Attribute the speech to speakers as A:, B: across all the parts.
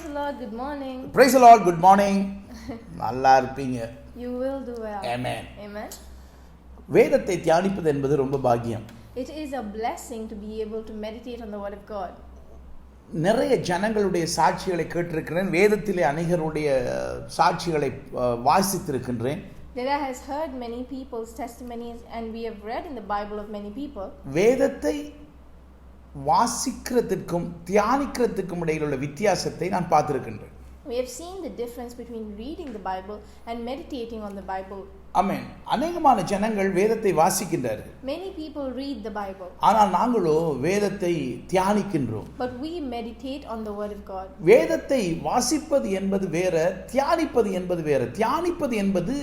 A: Praise the Lord, good morning.
B: Praise the Lord, good morning. நல்லா இருப்பீங்க.
A: You will do well.
B: Amen.
A: Amen.
B: வேதத்தை தியானிப்பது என்பது ரொம்ப பாக்கியம்.
A: It is a blessing to be able to meditate on the word of God.
B: நிறைய ஜனங்களுடைய சாட்சிகளை கேட்டிருக்கிறேன். வேதத்திலே அநேகருடைய சாட்சிகளை வாசித்திருக்கின்றேன்.
A: There has heard many people's testimonies and we have read in the Bible of many people.
B: வேதத்தை வாசிக்கிறதுக்கும் தியானிக்கிறதுக்கும் இடையில் உள்ள வித்தியாசத்தை நான் பார்த்திருக்கின்றேன்.
A: We have seen the difference between reading the Bible and meditating on the Bible.
B: ஆமென். அநேகமான ஜனங்கள் வேதத்தை வாசிக்கின்றார்கள்.
A: Many people read the Bible.
B: ஆனால் நாங்களோ வேதத்தை தியானிக்கின்றோம்.
A: But we meditate on the word of God.
B: வேதத்தை வாசிப்பது என்பது வேற, தியானிப்பது என்பது வேற. தியானிப்பது என்பது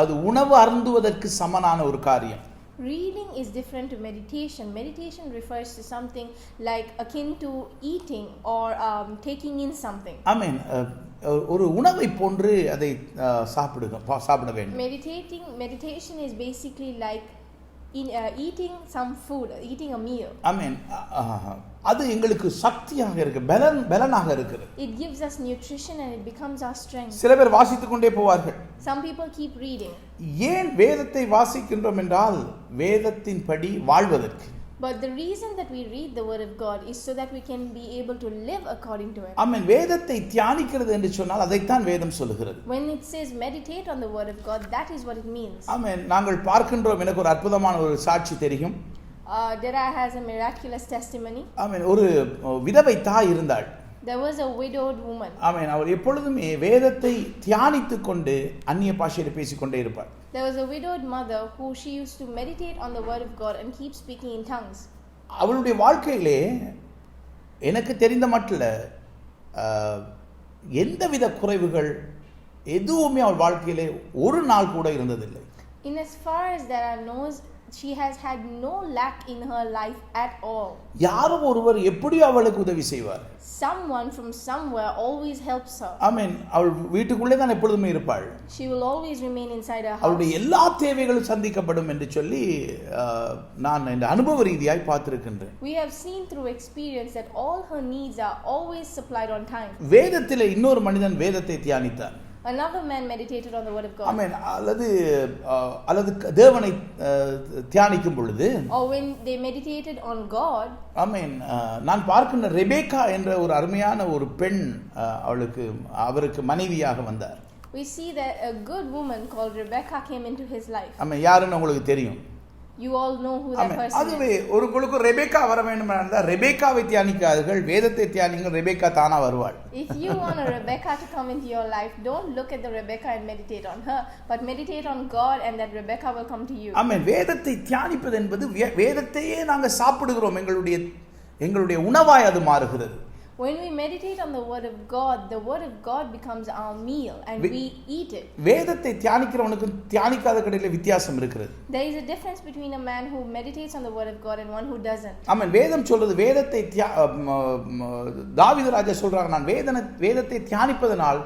B: அது உணவு அருந்துவதற்கு சமனான ஒரு காரியம்.
A: Reading is different to meditation. Meditation refers to something like akin to eating or taking in something.
B: ஆமென். ஒரு உணவை போன்று அதை சாப்பிட வேண்டும்.
A: Meditation is basically like eating some food, eating a meal.
B: ஆமென். அது எங்களுக்கு சக்தியாக இருக்கு, பலனாக இருக்குது.
A: It gives us nutrition and it becomes our strength.
B: சில பேர் வாசித்துக் கொண்டே போவார்கள்.
A: Some people keep reading.
B: ஏன் வேதத்தை வாசிக்கின்றோம் என்றால் வேதத்தின்படி வாழ்வதற்கு.
A: But the reason that we read the word of God is so that we can be able to live according to it.
B: ஆமென். வேதத்தை தியானிக்கிறது என்று சொன்னால் அதைத்தான் வேதம் சொல்கிறது.
A: When it says meditate on the word of God, that is what it means.
B: ஆமென். நாங்கள் பார்க்கின்றோம். எனக்கு ஒரு அற்புதமான ஒரு சாட்சி தெரியும்.
A: Dera has a miraculous testimony.
B: ஆமென். ஒரு விதவை தாய் இருந்தாள்.
A: There was a widowed woman.
B: ஆமென். அவர் எப்பொழுதுமே வேதத்தை தியானித்துக் கொண்டு அந்நிய பாஷையில் பேசிக்கொண்டே இருப்பார்.
A: There was a widowed mother who she used to meditate on the word of God and keep speaking in tongues.
B: அவளுடைய வாழ்க்கையிலே எனக்கு தெரிந்த மட்டில் எந்தவித குறைவுகள் எதுவுமே அவள் வாழ்க்கையிலே ஒரு நாள் கூட இருந்ததில்லை.
A: In as far as there are knows, she has had no lack in her life at all.
B: யாரோ ஒருவர் எப்படியோ அவளுக்கு உதவி செய்வார்.
A: Someone from somewhere always helps her.
B: ஆமென். அவள் வீட்டுக்குள்ளே தான் எப்பொழுதுமே இருப்பாள்.
A: She will always remain inside her house.
B: அவளுடைய எல்லா தேவைகளும் சந்திக்கப்படும் என்று சொல்லி நான் இந்த அனுபவ ரீதியாய் பார்த்திருக்கின்றேன்.
A: We have seen through experience that all her needs are always supplied on time.
B: வேதத்திலே இன்னொரு மனிதன் வேதத்தை தியானித்தான்.
A: Another man meditated on the word of God.
B: ஆமென். அல்லது தேவனை தியானிக்கும் பொழுது,
A: or when they meditated on God,
B: ஆமென், நான் பார்க்கின்ற ரெபேக்கா என்ற ஒரு அருமையான ஒரு பெண் அவருக்கு மனைவியாக வந்தார்.
A: we see that a good woman called Rebecca came into his life.
B: ஆமென். யாருன்னு உங்களுக்கு தெரியும்.
A: You all know who that person
B: அதுவே
A: is.
B: ஒருவருக்கு ரெபேக்கா வர வேண்டும் என்றால் ரெபேக்காவை தியானிக்காதீர்கள், வேதத்தை தியானிங்கள், ரெபேக்கா தானா வருவாள்.
A: If you want a Rebecca to come into your life, don't look at the Rebecca and meditate on her, but meditate on God and that Rebecca will come to you.
B: ஆமென். வேதத்தை தியானிப்பது என்பது வேதத்தையே நாங்கள் சாப்பிடுகிறோம், எங்களுடைய உணவாய் அது மாறுகிறது.
A: When we meditate on the word of God becomes our meal and we eat it.
B: வேதத்தை தியானிக்கிறவனுக்கு தியானிக்காத கடையில வித்தியாசம் இருக்கிறது.
A: There is a difference between a man who meditates on the word of God and one who doesn't.
B: ஆமென். வேதம் சொல்றது, வேதத்தை தாவீது ராஜா சொல்றாங்க, நான் வேதத்தை தியானிப்பதனால்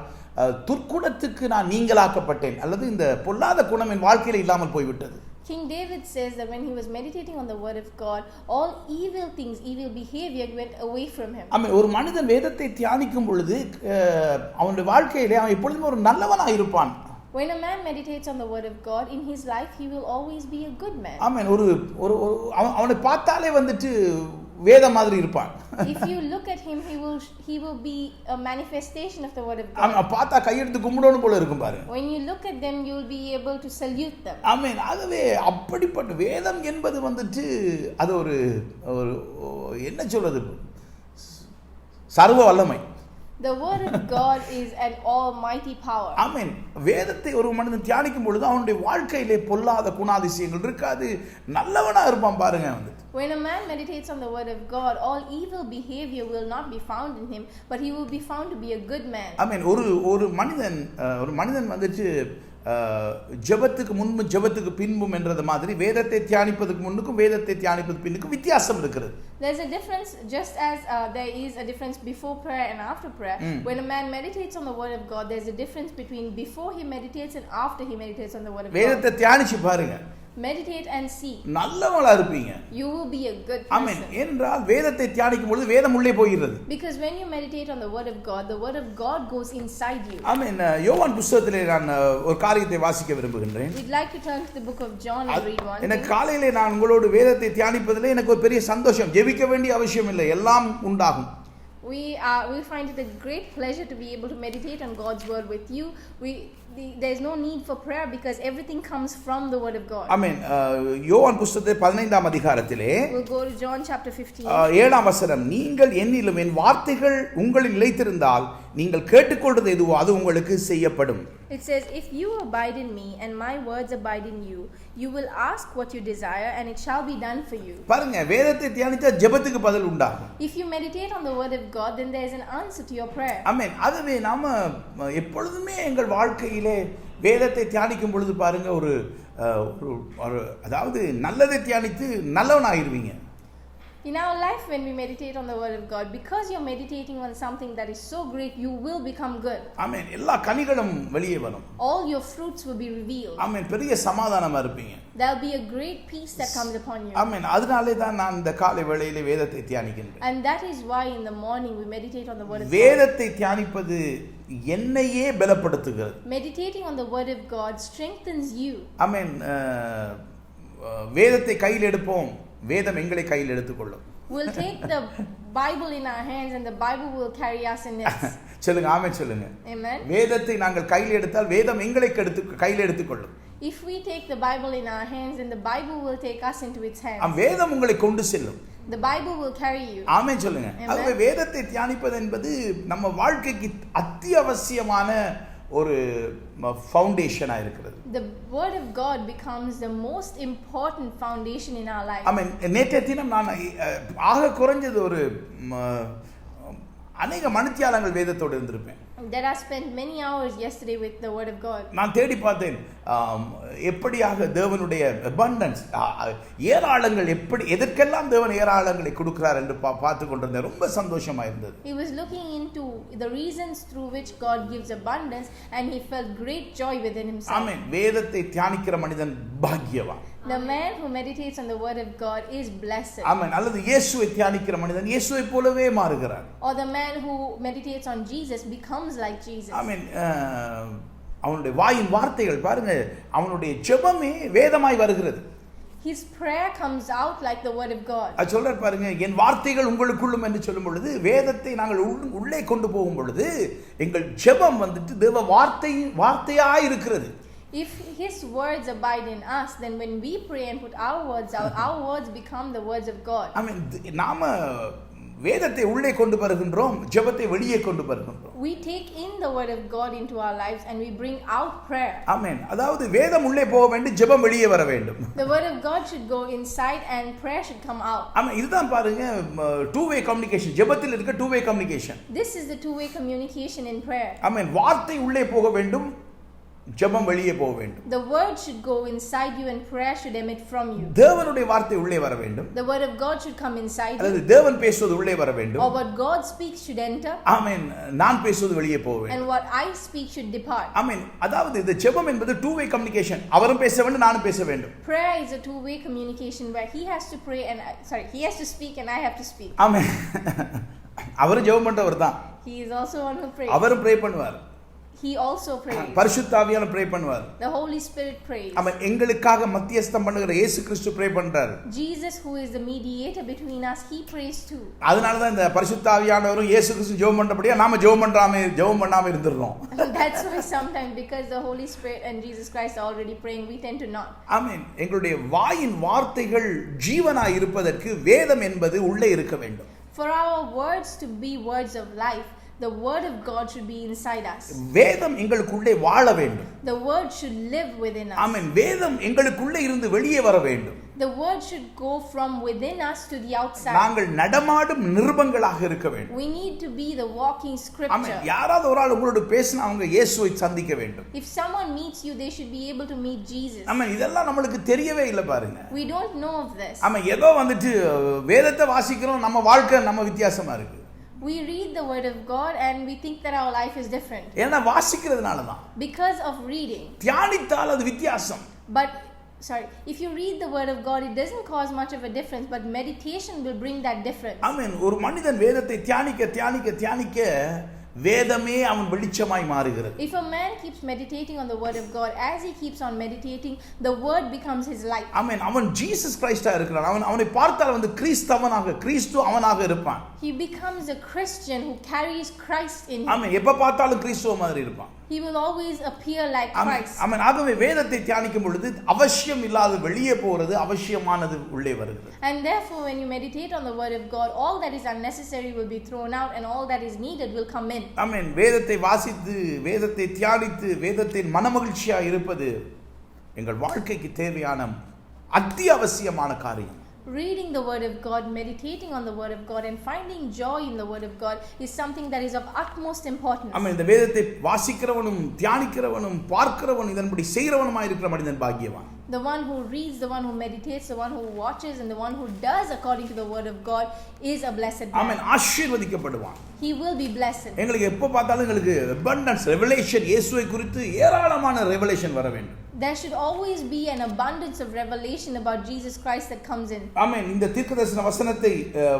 B: துர்க்குணத்துக்கு நான் நீங்களாக்கப்பட்டேன், அல்லது இந்த பொல்லாத குணம் என் வாழ்க்கையில இல்லாமல் போய்விட்டது.
A: King David says that when he was meditating on the word of God, all evil behavior went away from him.
B: ஆமென். ஒரு மனிதன் வேதத்தை தியானிக்கும் பொழுது அவனுடைய வாழ்க்கையிலே அவன் எப்பொழுதுமே ஒரு நல்லவனாக இருப்பான்.
A: When a man meditates on the word of God in his life, he will always be a good man.
B: ஆமென். அவனை பார்த்தாலே வேத மாதிரி இருப்பான்.
A: If you look at him, he will be a manifestation of the word of God.
B: அவன் பார்த்தா கையெடுத்து கும்பிடணும் போல இருக்கும் பாருங்க.
A: When you look at them, you will be able to salute them.
B: ஆமென். அதுவே அப்படிப்பட்ட வேதம் என்பது அது ஒரு என்ன சொல்றது, சர்வ வல்லமை.
A: The word of God is an almighty power.
B: ஆமென். வேதத்தை ஒரு மனிதன் தியானிக்கும் பொழுது அவனுடைய வாழ்க்கையிலே பொல்லாத குணாதிசயங்கள் இருக்காது, நல்லவனா இருப்பான் பாருங்க.
A: When a man meditates on the word of God, all evil behavior will not be found in him, but he will be found to be a good man.
B: ஆமென். ஒரு மனிதன் ஜெபத்துக்கு முன்பு ஜெபத்துக்கு பின்பும் என்றது மாதிரி வேதத்தை தியானிப்பதற்கு முன்னுக்கும் வேதத்தை தியானிப்பதற்கு பின்னுக்கும் வித்தியாசம் இருக்கிறது.
A: There's a difference, just as there is a difference before prayer and after prayer. When a man meditates on the word of God, there's a difference between before he meditates and after he meditates on the word of God.
B: வேதத்தை தியானிச்சு பாருங்க.
A: Meditate and see.
B: நல்லவங்களா இருப்பீங்க.
A: You will be a good
B: amen.
A: person.
B: என்றால் வேதத்தை தியானிக்கும் பொழுது வேதம் உள்ளே போகிறது.
A: Because when you meditate on the word of God goes inside you.
B: ஆமென். யோவான் புத்தகத்திலே நான் ஒரு காரியத்தை வாசிக்க விரும்புகின்றேன்.
A: We'd like to turn to the book of John and read one.
B: எனக்கு காலையிலே நான் உங்களோடு வேதத்தை தியானிப்பதிலே எனக்கு ஒரு பெரிய சந்தோஷம். ஜெபிக்க வேண்டிய அவசியம் இல்லை. எல்லாம் உண்டாகும்.
A: We find it a great pleasure to be able to meditate on God's word with you. There is no need for prayer because everything comes from the word of God.
B: ஆமென். யோவான் புத்தகத்திலே 15ஆம் அதிகாரத்திலே
A: We'll go to John chapter 15.
B: 7ஆம் வசனம், நீங்கள் என்னிலும் என் வார்த்தைகள் உங்களில் நிலைத்திருந்தால் நீங்கள் கேட்டுக்கொள்வது எதுவோ அது உங்களுக்கு செய்யப்படும்.
A: It says, if you abide in me and my words abide in you, you will ask what you desire and it shall be done for you.
B: பாருங்க, வேதத்தை தியானித்தா ஜெபத்துக்கு பதில் உண்டாகும்.
A: If you meditate on the word of God, then there is an answer to your prayer.
B: ஆமென். அதுவே நாம எப்பொழுதுமே எங்கள் வாழ்க்கையிலே வேதத்தை தியானிக்கும் பொழுது பாருங்க, ஒரு அதாவது நல்லதை தியானித்து நல்லவனாயிருவீங்க.
A: In our life, when we meditate on the word of God, because you're meditating on something that is so great, you will become good.
B: ஆமென். எல்லா கனிகளும் வெளியே வரும்.
A: All your fruits will be revealed.
B: ஆமென். பெரிய சமாதானமா இருப்பீங்க.
A: There'll be a great peace that comes upon you.
B: ஆமென். அதனாலே தான் நான் இந்த காலை வேளையிலே வேதத்தை தியானிக்கின்றேன்.
A: And that is why in the morning we meditate on the word of God.
B: வேதத்தை தியானிப்பது என்னையே பலப்படுத்துகிறது.
A: Meditating on the word of God strengthens you.
B: ஆமென். வேதத்தை கையில் எடுப்போம், வேதம் எங்களை கையில் எடுத்துக்கொள்ளும்.
A: We'll take the Bible in our hands and the Bible will carry us in its.
B: சொல்லுங்க, ஆமென் சொல்லுங்க.
A: Amen.
B: வேதத்தை நாங்கள் கையில் எடுத்தால் வேதம் எங்களை கையில் எடுத்துக்கொள்ளும்.
A: If we take the Bible in our hands, then the Bible will take us into its hands.
B: வேதம் உங்களை கொண்டு செல்லும்.
A: The Bible will carry you.
B: ஆமென் சொல்லுங்க. அதுவே வேதத்தை தியானிப்பது என்பது நம்ம வாழ்க்கைக்கு அத்தியாவசியமான ஒரு ஃபவுண்டேஷனா இருக்கிறது.
A: The word of God becomes the most important foundation in our life.
B: ஆமென். நேற்றைய தினம் நான் ஆக குறைஞ்சது ஒரு அநேக மணித்தியாலங்கள் வேதத்தோடு இருந்திருப்பேன்.
A: That I spent many hours yesterday with the word of God.
B: நான் தேடி பார்த்தேன் எப்படியாக தேவனுடைய abundance, ஏராளங்கள் எப்படி எதற்கெல்லாம் தேவன் ஏராளங்களை கொடுக்கிறார் என்று பார்த்து கொண்டிருந்தேன். ரொம்ப சந்தோஷமா இருந்தது.
A: He was looking into the reasons through which God gives abundance and he felt great joy within himself.
B: ஆமென். வேதத்தை தியானிக்கிற மனிதன் பாக்கியவான்.
A: The man who meditates on the word of God is blessed.
B: ஆமென். அல்லது இயேசுவை தியானிக்கிற மனிதன் இயேசுவை போலவே மாறுகிறார்.
A: Or the man who meditates on Jesus becomes like Jesus.
B: ஆமென். அவனுடைய வாயின் வார்த்தைகள் பாருங்க, அவனுடைய ஜெபமே வேதமாய் வருகிறது.
A: His prayer comes out like the word of God.
B: அது சொல்றார் பாருங்க, என் வார்த்தைகள் உங்களுக்குள்ளும் என்று சொல்லும் பொழுது வேதத்தை நாங்கள் உள்ளே கொண்டு போகும் பொழுது எங்கள் ஜெபம் வந்துட்டு தேவ வார்த்தையாய் இருக்கிறது.
A: If his words abide in us, then when we pray and put our words out, our words become the words of God.
B: ஆமென். நாம வேதத்தை உள்ளே கொண்டு வருகின்றோம், ஜெபத்தை வெளியே கொண்டு வருகின்றோம்.
A: We take in the word of God into our lives and we bring out prayer.
B: ஆமென். அதாவது வேதம் உள்ளே போக வேண்டும், ஜெபம் வெளியே வர வேண்டும்.
A: The word of God should go inside and prayer should come out.
B: ஆமென். இதுதான் பாருங்க two way communication. ஜெபத்தில் இருக்க two way communication.
A: This is the two-way communication in prayer.
B: ஆமென். வார்த்தை உள்ளே போக வேண்டும், ஜெபம் வெளியே போக வேண்டும்.
A: The word should go inside you and prayer should emit from you.
B: தேவனுடைய வார்த்தை உள்ளே வர வேண்டும்.
A: The word of God should come inside you.
B: அல்லது தேவன் பேசுவது உள்ளே வர வேண்டும்.
A: Or what God speaks should enter.
B: ஆமென். நான் பேசுவது வெளியே போக வேண்டும்.
A: And what I speak should depart.
B: ஆமென். அதாவது இந்த ஜெபம் என்பது two way communication. அவரும் பேச வேண்டும், நானும் பேச வேண்டும்.
A: Prayer is a two-way communication where he has to pray and he has to speak and I have to speak.
B: ஆமென். அவரும் ஜெபம் பண்றவர் தான்.
A: He is also one who prays.
B: அவரும் ப்ரே பண்ணுவார்.
A: He also prays.
B: பரிசுத்த ஆவியானவர் ப்ரே பண்ணுவார்.
A: The Holy Spirit prays.
B: ஆமென். எங்களுக்காக மத்தியஸ்தம் பண்ணுகிற இயேசு கிறிஸ்து ப்ரே பண்றார்.
A: Jesus, who is the mediator between us, he prays too.
B: அதனால தான் இந்த பரிசுத்த ஆவியானவரும் இயேசு கிறிஸ்து ஜெபம் பண்றபடியா நாம ஜெபம் பண்ணாம இருந்துறோம்.
A: That's why sometimes because the Holy Spirit and Jesus Christ are already praying, we tend to not.
B: ஆமென். எங்களுடைய வாயின் வார்த்தைகள் ஜீவனாய் இருப்பதற்கு வேதம் என்பது உள்ளே இருக்க வேண்டும்.
A: For our words to be words of life, the word of God should be inside us.
B: வேதம் எங்களுக்குள்ளே வாழ வேண்டும்.
A: The word should live within us.
B: ஆமென். வேதம் எங்களுக்குள்ளே இருந்து வெளியே வர வேண்டும்.
A: The word should go from within us to the outside.
B: நாங்கள் நடமாடும் நிருபங்களாக இருக்க வேண்டும்.
A: We need to be the walking scripture.
B: ஆமென். யாராவது ஒரு ஆள் உங்களோட பேசினா அவங்க இயேசுவை சந்திக்க வேண்டும்.
A: If someone meets you, they should be able to meet Jesus.
B: ஆமென். இதெல்லாம் நமக்கு தெரியவே இல்ல பாருங்க.
A: We don't know of this.
B: ஆமென். ஏதோ வந்துட்டு வேதத்தை வாசிக்கிறோம், நம்ம வாழ்க்கை நம்ம வித்தியாசமா இருக்கு.
A: We read the word of God and we think that our life is different.
B: ஏன்னா வாசிக்கிறதுனால தான்.
A: Because of reading.
B: தியானித்தால் அது வித்தியாசம்.
A: But if you read the word of God, it doesn't cause much of a difference, but meditation will bring that difference.
B: ஆமென். ஒரு மனிதன் வேதத்தை தியானிக்க வேதமே அவன் வெளிச்சமாய் மாறுகிறது.
A: If a man keeps meditating on the word of God, as he keeps on meditating, the word becomes his light.
B: ஆமென். அவன் Jesus Crysta இருக்கிறான். அவனை பார்த்தால் வந்து கிறிஸ்து அவனாக இருப்பான்.
A: He becomes a Christian who carries Christ in him.
B: ஆமென். எப்ப பார்த்தாலும் கிறிஸ்துவ மாதிரி இருப்பான்.
A: He will always appear like Christ.
B: ஆமென். ஆகவே வேதத்தை தியானிக்கும் பொழுது அவசியம் இல்லாத வெளியே போறது அவசியமானது உள்ளே வருகிறது.
A: And therefore when you meditate on the word of God, all that is unnecessary will be thrown out and all that is needed will come in.
B: ஆமென். வேதத்தை வாசித்து வேதத்தை தியானித்து வேதத்தின் மனமகிழ்ச்சியா இருப்பது எங்கள் வாழ்க்கைக்கு தேவையான அத்தியாவசியமான காரியம்.
A: Reading the word of God, meditating on the word of God and finding joy in the word of God is something that is of utmost importance.
B: ஆமென். இந்த வேதத்தை வாசிக்கிறவனும் தியானிக்கிறவனும் பார்க்கிறவனும் இதன்படி செய்கிறவனுமாய் இருக்கிற மனிதன் பாக்கியவான்.
A: The one who reads, the one who meditates, the one who watches and the one who does according to the word of God is a blessed man.
B: Amen. ஆசீர்வதிக்கப்படுவான்.
A: He will be blessed.
B: எங்களுக்கு எப்ப பார்த்தாலும் எங்களுக்கு abundance revelation இயேசுவை குறித்து ஏராளமான revelation வர வேண்டும்.
A: There should always be an abundance of revelation about Jesus Christ that comes in.
B: ஆமென். இந்த தீர்க்கதரிசன வசனத்தை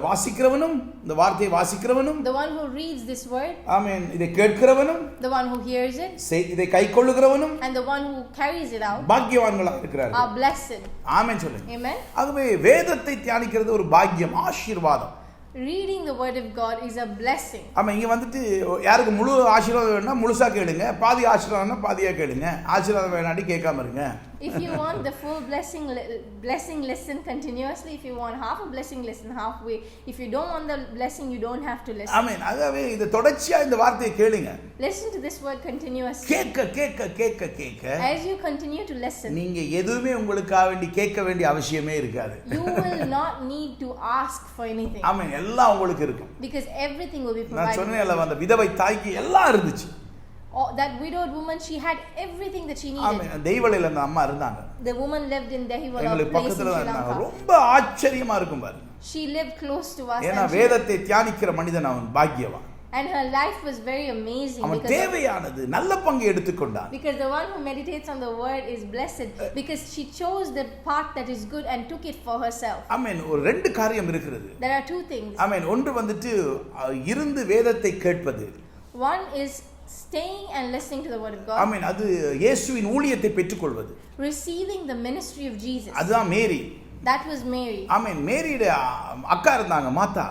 B: வாசிக்கிறவனும் இந்த வார்த்தையை வாசிக்கிறவனும்
A: The one who reads this word,
B: ஆமென், இதை கேட்கிறவனும்
A: the one who hears it,
B: இதை கைக்கொள்ளுகிறவனும்
A: and the one who carries it out
B: பாக்கியவான்களா இருக்கிறார்கள்.
A: are blessed.
B: ஆமென் சொல்லுங்க.
A: Amen.
B: ஆகவே வேதத்தை தியானிக்கிறது ஒரு பாக்கியம், ஆசீர்வாதம்.
A: Reading the word of God is a blessing.
B: ஆமா, இங்க வந்துட்டு யாருக்கு முழு ஆசீர்வாதம் வேணும்னா முழுசா கேளுங்க, பாதி ஆசீர்வாதம்னா பாதியா கேளுங்க, ஆசீர்வாதம் வேணாட்டி கேட்காம இருங்க.
A: If you want the full blessing, listen continuously. If you want half a blessing, listen halfway. If you don't want the blessing, you don't have to listen.
B: ஆமென். ஆகவே இது தொடர்ச்சியா இந்த வார்த்தையை கேளுங்க.
A: Listen to this word continuously.
B: கேட்க
A: As you continue to listen,
B: நீங்க எதுவுமே உங்களுக்காக வேண்டி கேட்க வேண்டிய அவசியமே இருக்காது.
A: you will not need to ask for anything.
B: ஆமென். எல்லாம் உங்களுக்கு இருக்கும்.
A: Because everything will be
B: நான்
A: provided.
B: சொன்னேன்ல, அந்த விதவை தாய்க்கு எல்லாம் இருந்துச்சு.
A: That widowed woman, she had everything that she needed.
B: ஆமென். தெய்வலையில அந்த அம்மா இருந்தாங்க.
A: The woman lived in Dehiwala
B: எங்களுக்கு
A: place in
B: பக்கத்துல
A: Sri
B: இருந்தாங்க.
A: Lanka.
B: ரொம்ப ஆச்சரியமா இருக்கும் பாருங்க.
A: She lived close to us.
B: ஏன்னா வேதத்தை தியானிக்கிற மனிதன் அவன் பாக்கியவான்.
A: And her life was very amazing.
B: அவன் தேவையானது நல்ல பங்கு எடுத்துக்கொண்டான்.
A: Because the one who meditates on the word is blessed. Because she chose the path that is good and took it for herself.
B: ஆமென். ஒரு ரெண்டு காரியம் இருக்கிறது.
A: There are two things.
B: ஆமென். ஒன்று வந்துட்டு இருந்து வேதத்தை கேட்பது.
A: One is staying and listening to the word of God.
B: ஆமென். அது இயேசுவின் ஊழியத்தை பெற்றுக்கொள்வது.
A: Receiving the ministry of Jesus.
B: அதுதான் மேரி.
A: That was Mary.
B: ஆமென். மேரியோட அக்கா இருந்தாங்க, மாத்தா.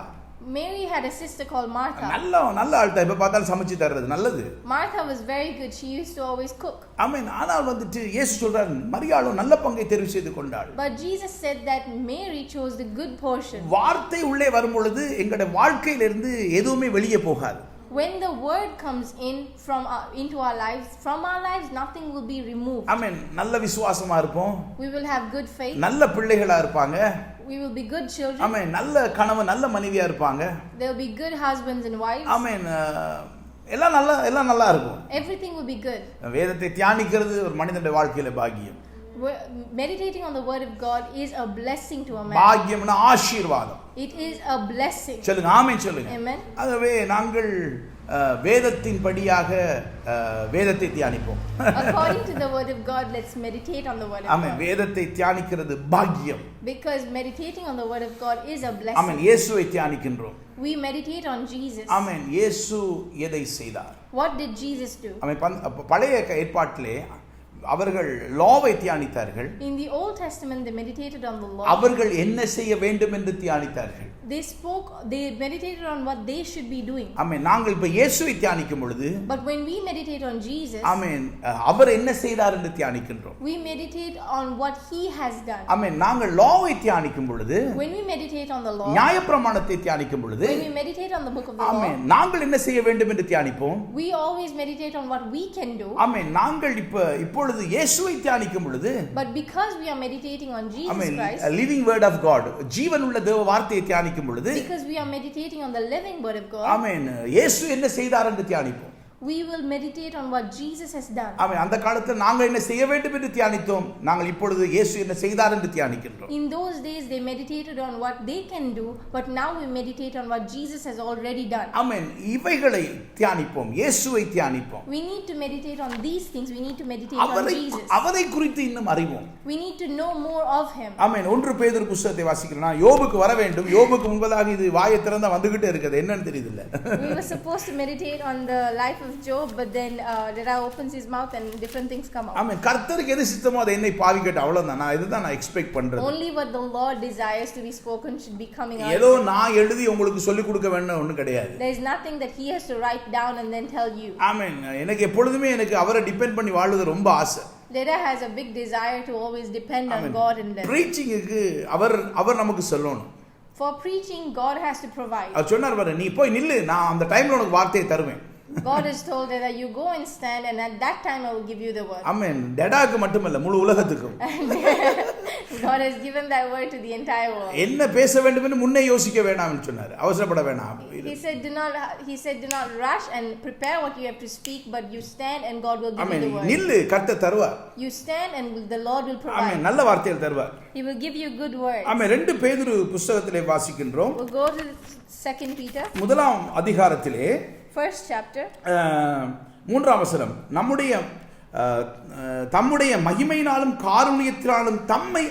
A: Mary had a sister called Martha.
B: நல்ல ஆள் தான், எப்ப பார்த்தாலும் சமைச்சு தர்றது நல்லது.
A: Martha was very good. She used to always cook.
B: ஆமென். ஆனால் வந்துட்டு இயேசு சொல்றார், மரியாளும் நல்ல பங்கை தெரிவு செய்து கொண்டாள்.
A: But Jesus said that Mary chose the good portion.
B: வார்த்தை உள்ளே வரும் பொழுது எங்களுடைய வாழ்க்கையிலிருந்து எதுவுமே வெளியே போகாது.
A: When the word comes in into our lives, nothing will be removed.
B: ஆமென். நல்ல விசுவாசமா இருப்போம்.
A: We will have good faith.
B: நல்ல பிள்ளைகளா இருப்பாங்க.
A: We will be good children.
B: ஆமென். நல்ல கணவன் நல்ல மனைவியா இருப்பாங்க.
A: There will be good husbands and wives.
B: ஆமென். எல்லாம் நல்லா இருக்கும்.
A: Everything will be good.
B: வேதத்தை தியானிக்கிறது ஒரு மனிதனுடைய வாழ்க்கையில பாக்கியம்.
A: Meditating on the word of God is a blessing to a man.
B: பாக்கியம்னா ஆசீர்வாதம்.
A: It is a blessing.
B: சொல்லுங்க, ஆமென் சொல்லுங்க.
A: Amen.
B: ஆகவே நாங்கள் வேதத்தின் படியாக வேதத்தை தியானிப்போம்.
A: According to the word of God, let's meditate on the word of
B: amen.
A: God.
B: வேதத்தை தியானிக்கிறது பாக்கியம்.
A: Because meditating on the word of God is a blessing.
B: ஆமென். இயேசுவை தியானிக்கின்றோம்.
A: We meditate on Jesus.
B: ஆமென். இயேசு எதை செய்தார்?
A: What did Jesus do?
B: ஆமென். பழைய ஏற்பாட்டிலே அவர்கள் லாவை தியானித்தார்கள்.
A: In the Old Testament they meditated on the law.
B: அவர்கள் என்ன செய்ய வேண்டும் என்று தியானித்தார்கள்.
A: They meditated on what they should be doing.
B: ஆமென். நாங்கள் இப்ப இயேசுவை தியானிக்கும் பொழுது,
A: But when we meditate on Jesus,
B: ஆமென், அவர் என்ன செய்தார் என்று தியானிக்கின்றோம்.
A: we meditate on what he has done.
B: ஆமென். நாங்கள் லாவை தியானிக்கும் பொழுது,
A: When we meditate on the law,
B: நியாயப்பிரமாணத்தை தியானிக்கும் பொழுது,
A: when we meditate on the book of the
B: amen,
A: law,
B: நாங்கள் என்ன செய்ய வேண்டும் என்று தியானிப்போம்.
A: we always meditate on what we can do.
B: ஆமென். நாங்கள் இப்பொழுது இயேசுவை தியானிக்கும் பொழுது,
A: But because we are meditating on Jesus
B: ஆமென்,
A: Christ,
B: living word of God, ஜீவனுள்ள தேவ வார்த்தையை தியானிக்கும் பொழுது,
A: because we are meditating on the living word of God,
B: ஆமென், இயேசு என்ன செய்தார் என்று தியானிப்போம்.
A: we will meditate on what Jesus has done.
B: ஆமென். அந்த காலத்தில் நாங்கள் என்ன செய்ய வேண்டும் என்று தியானித்தோம். நாங்கள் இப்பொழுது இயேசு என்ன செய்தார் என்று தியானிக்கின்றோம்.
A: In those days they meditated on what they can do, but now we meditate on what Jesus has already done.
B: ஆமென். இவைகளை தியானிப்போம். இயேசுவை தியானிப்போம்.
A: We need to meditate on these things. We need to meditate on Jesus.
B: அவரை குறித்து இன்னும் அறிவோம்.
A: We need to know more of him.
B: ஆமென். 1 பேதுரு புத்தகத்தை வாசிக்கிறேன். யோபுக்கு வர வேண்டும். யோபுக்கு முன்பதாக இது வாயை திறந்தா வந்துகிட்டே இருக்குது. என்னன்னு தெரியல.
A: We were supposed to meditate on the life of Job, but then Dada opens his mouth and different things come out.
B: ஆமென். கர்த்தருக்கு எது சித்தமோ அதை என்னை பாவிக்கட்டும். அவ்வளவுதான். நான் இதுதான் நான் எக்ஸ்பெக்ட் பண்றது.
A: Only what the Lord desires to be spoken should be coming out.
B: ஏதோ நான் எழுதி உங்களுக்கு சொல்லி கொடுக்க வேணும் ஒண்ணு கிடையாது.
A: There is nothing that he has to write down and then tell you.
B: ஆமென். எனக்கு எப்பொழுதுமே எனக்கு அவரை டிபெண்ட் பண்ணி வாழ்வது ரொம்ப ஆசை.
A: Dada has a big desire to always depend on God and them.
B: பிரீச்சிங்க்கு அவர் நமக்கு சொல்லணும்.
A: For preaching, God has to provide.
B: அவர் சொன்னார் பாரு, நீ போய் நில்லு, நான் அந்த டைம்ல உனக்கு வார்த்தையை தருவேன்.
A: God has told that you go and stand, and at that time I will give you the word.
B: ஆமென். டெடாக்கு மட்டுமல்ல, முழு உலகத்துக்கும்.
A: God has given that word to the entire world.
B: என்ன பேச வேண்டும் என்று முன்னே யோசிக்க வேண்டாம்னு சொன்னார். அவசரப்பட வேண்டாம்.
A: He said do not rush and prepare what you have to speak, but you stand and God will give you the word.
B: நில்லு, கர்த்தர் தருவார்.
A: You stand and the Lord will provide.
B: ஆமென். நல்ல வார்த்தைகள் தருவார்.
A: He will give you good words.
B: ஆமென். 2 பேதுரு புத்தகத்திலே வாசிக்கின்றோம்.
A: We'll go to 2 Peter.
B: முதலாம் அதிகாரத்திலே
A: First chapter.
B: 3ஆம் வசனம். தம்முடைய மகிமையினாலும் காருண்யத்தினாலும் தம்மை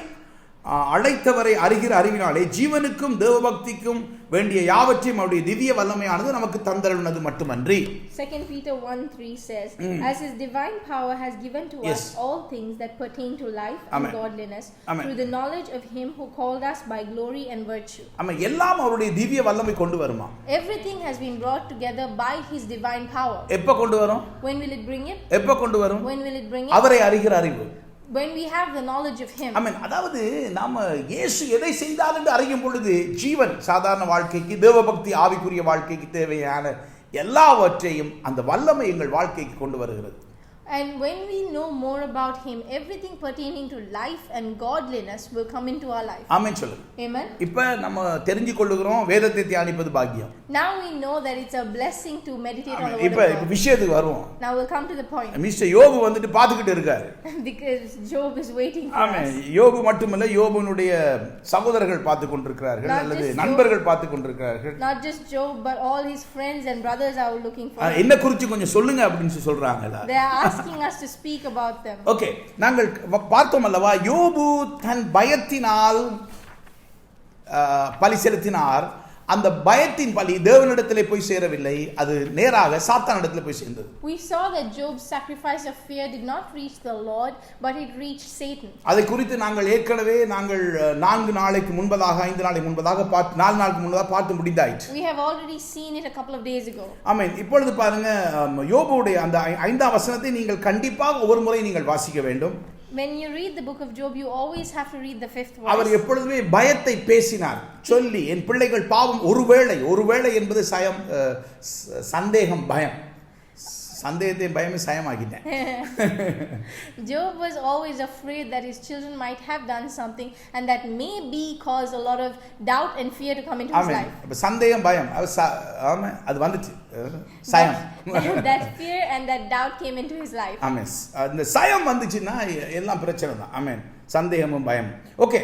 B: அழைத்தவரை அறிகிற அறிவினாலே ஜீவனுக்கும் தேவபக்திக்கும் வேண்டிய யாவற்றையும் அவருடைய திவ்ய வல்லமையானது நமக்கு தந்தருளினது மட்டுமன்றி.
A: 2 Peter 1:3 says, as his divine power has given to us all things that pertain to life and godliness through the knowledge of him who called us by glory and virtue.
B: ஆமென். எல்லாம் அவருடைய திவ்ய வல்லமை கொண்டு வருமா?
A: Everything has been brought together by his divine power.
B: எப்ப கொண்டு வரும்?
A: When will it bring it?
B: எப்ப கொண்டு வரும்?
A: When will it bring it?
B: அவரை அறிகிற அறிவு.
A: When we have the knowledge of him.
B: ஆமென். அதாவது நாம இயேசு எதை செய்தார் என்று அறியும் பொழுது ஜீவன் சாதாரண வாழ்க்கைக்கு தேவபக்தி ஆவிக்குரிய வாழ்க்கைக்கு தேவையான எல்லாவற்றையும் அந்த வல்லமை எங்கள் வாழ்க்கைக்கு கொண்டு வருகிறது.
A: And when we know more about him, everything pertaining to life and godliness will come into our life.
B: ஆமென் சொல்லுங்க.
A: Amen.
B: இப்ப நம்ம தெரிஞ்சு கொள்ளுகிறோம் வேதத்தை தியானிப்பது பாக்கியம்.
A: Now we know that it's a blessing to meditate on the word of
B: இப்ப
A: God.
B: விஷயத்துக்கு வருவோம்.
A: Now we'll come to the point.
B: Mister யோபு வந்துட்டு பாத்துக்கிட்டு இருக்காரு.
A: Because Job is waiting for
B: amen.
A: us.
B: யோபு மட்டுமல்ல, யோபுனுடைய சகோதரர்கள் பார்த்து கொண்டிருக்கிறார்கள் அல்லது நண்பர்கள் பார்த்து கொண்டிருக்கிறார்கள்.
A: Not just Job, but all his friends and brothers are looking for him.
B: என்ன குறித்து கொஞ்சம் சொல்லுங்க அப்படினு சொல்றாங்கல.
A: They are asking us to speak about them.
B: Okay, நாங்கள் பார்த்தோம் அல்லவா, யோபு தன் பயத்தினால் பலி செலுத்தினார். அந்த பயத்தின் பலி தேவனிடத்திலே போய் சேரவில்லை, அது நேராக சாத்தானிடத்திலே போய் சேர்ந்தது.
A: We saw that Job's sacrifice of fear did not reach the Lord, but it reached Satan.
B: அதை குறித்து நாங்கள் ஏற்கனவே 4 நாளைக்கு முன்பதாக 5 நாளைக்கு முன்பதாக 4 நாளுக்கு முன்பதாக பார்த்து முடிந்தாயிற்று.
A: We have already seen it a couple of days ago.
B: ஆமென். இப்பொழுது பாருங்க, யோபுவுடைய அந்த 5ஆம் வசனத்தை நீங்கள் கண்டிப்பாக ஒவ்வொரு முறை நீங்கள் வாசிக்க வேண்டும்.
A: When you read the book of Job, you always have to read the 5th verse.
B: அவர் எப்பொழுதுமே பயத்தை பேசினார். சொல்லி, என் பிள்ளைகள் பாவம் ஒருவேளை என்பது சந்தேகம், பயம். சந்தேகத்தை பயமே சயமாகிட்டேன்.
A: Job was always afraid that his children might have done something and that may be cause a lot of doubt and fear to come into his life.
B: சந்தேகம், பயம், அது வந்துச்சு. சயம்.
A: That fear and that doubt came into his life.
B: ஆமென். அந்த சயம் வந்துச்சுன்னா எல்லாம் பிரச்சனை தான். ஆமென். சந்தேகமும் பயம். ஓகே,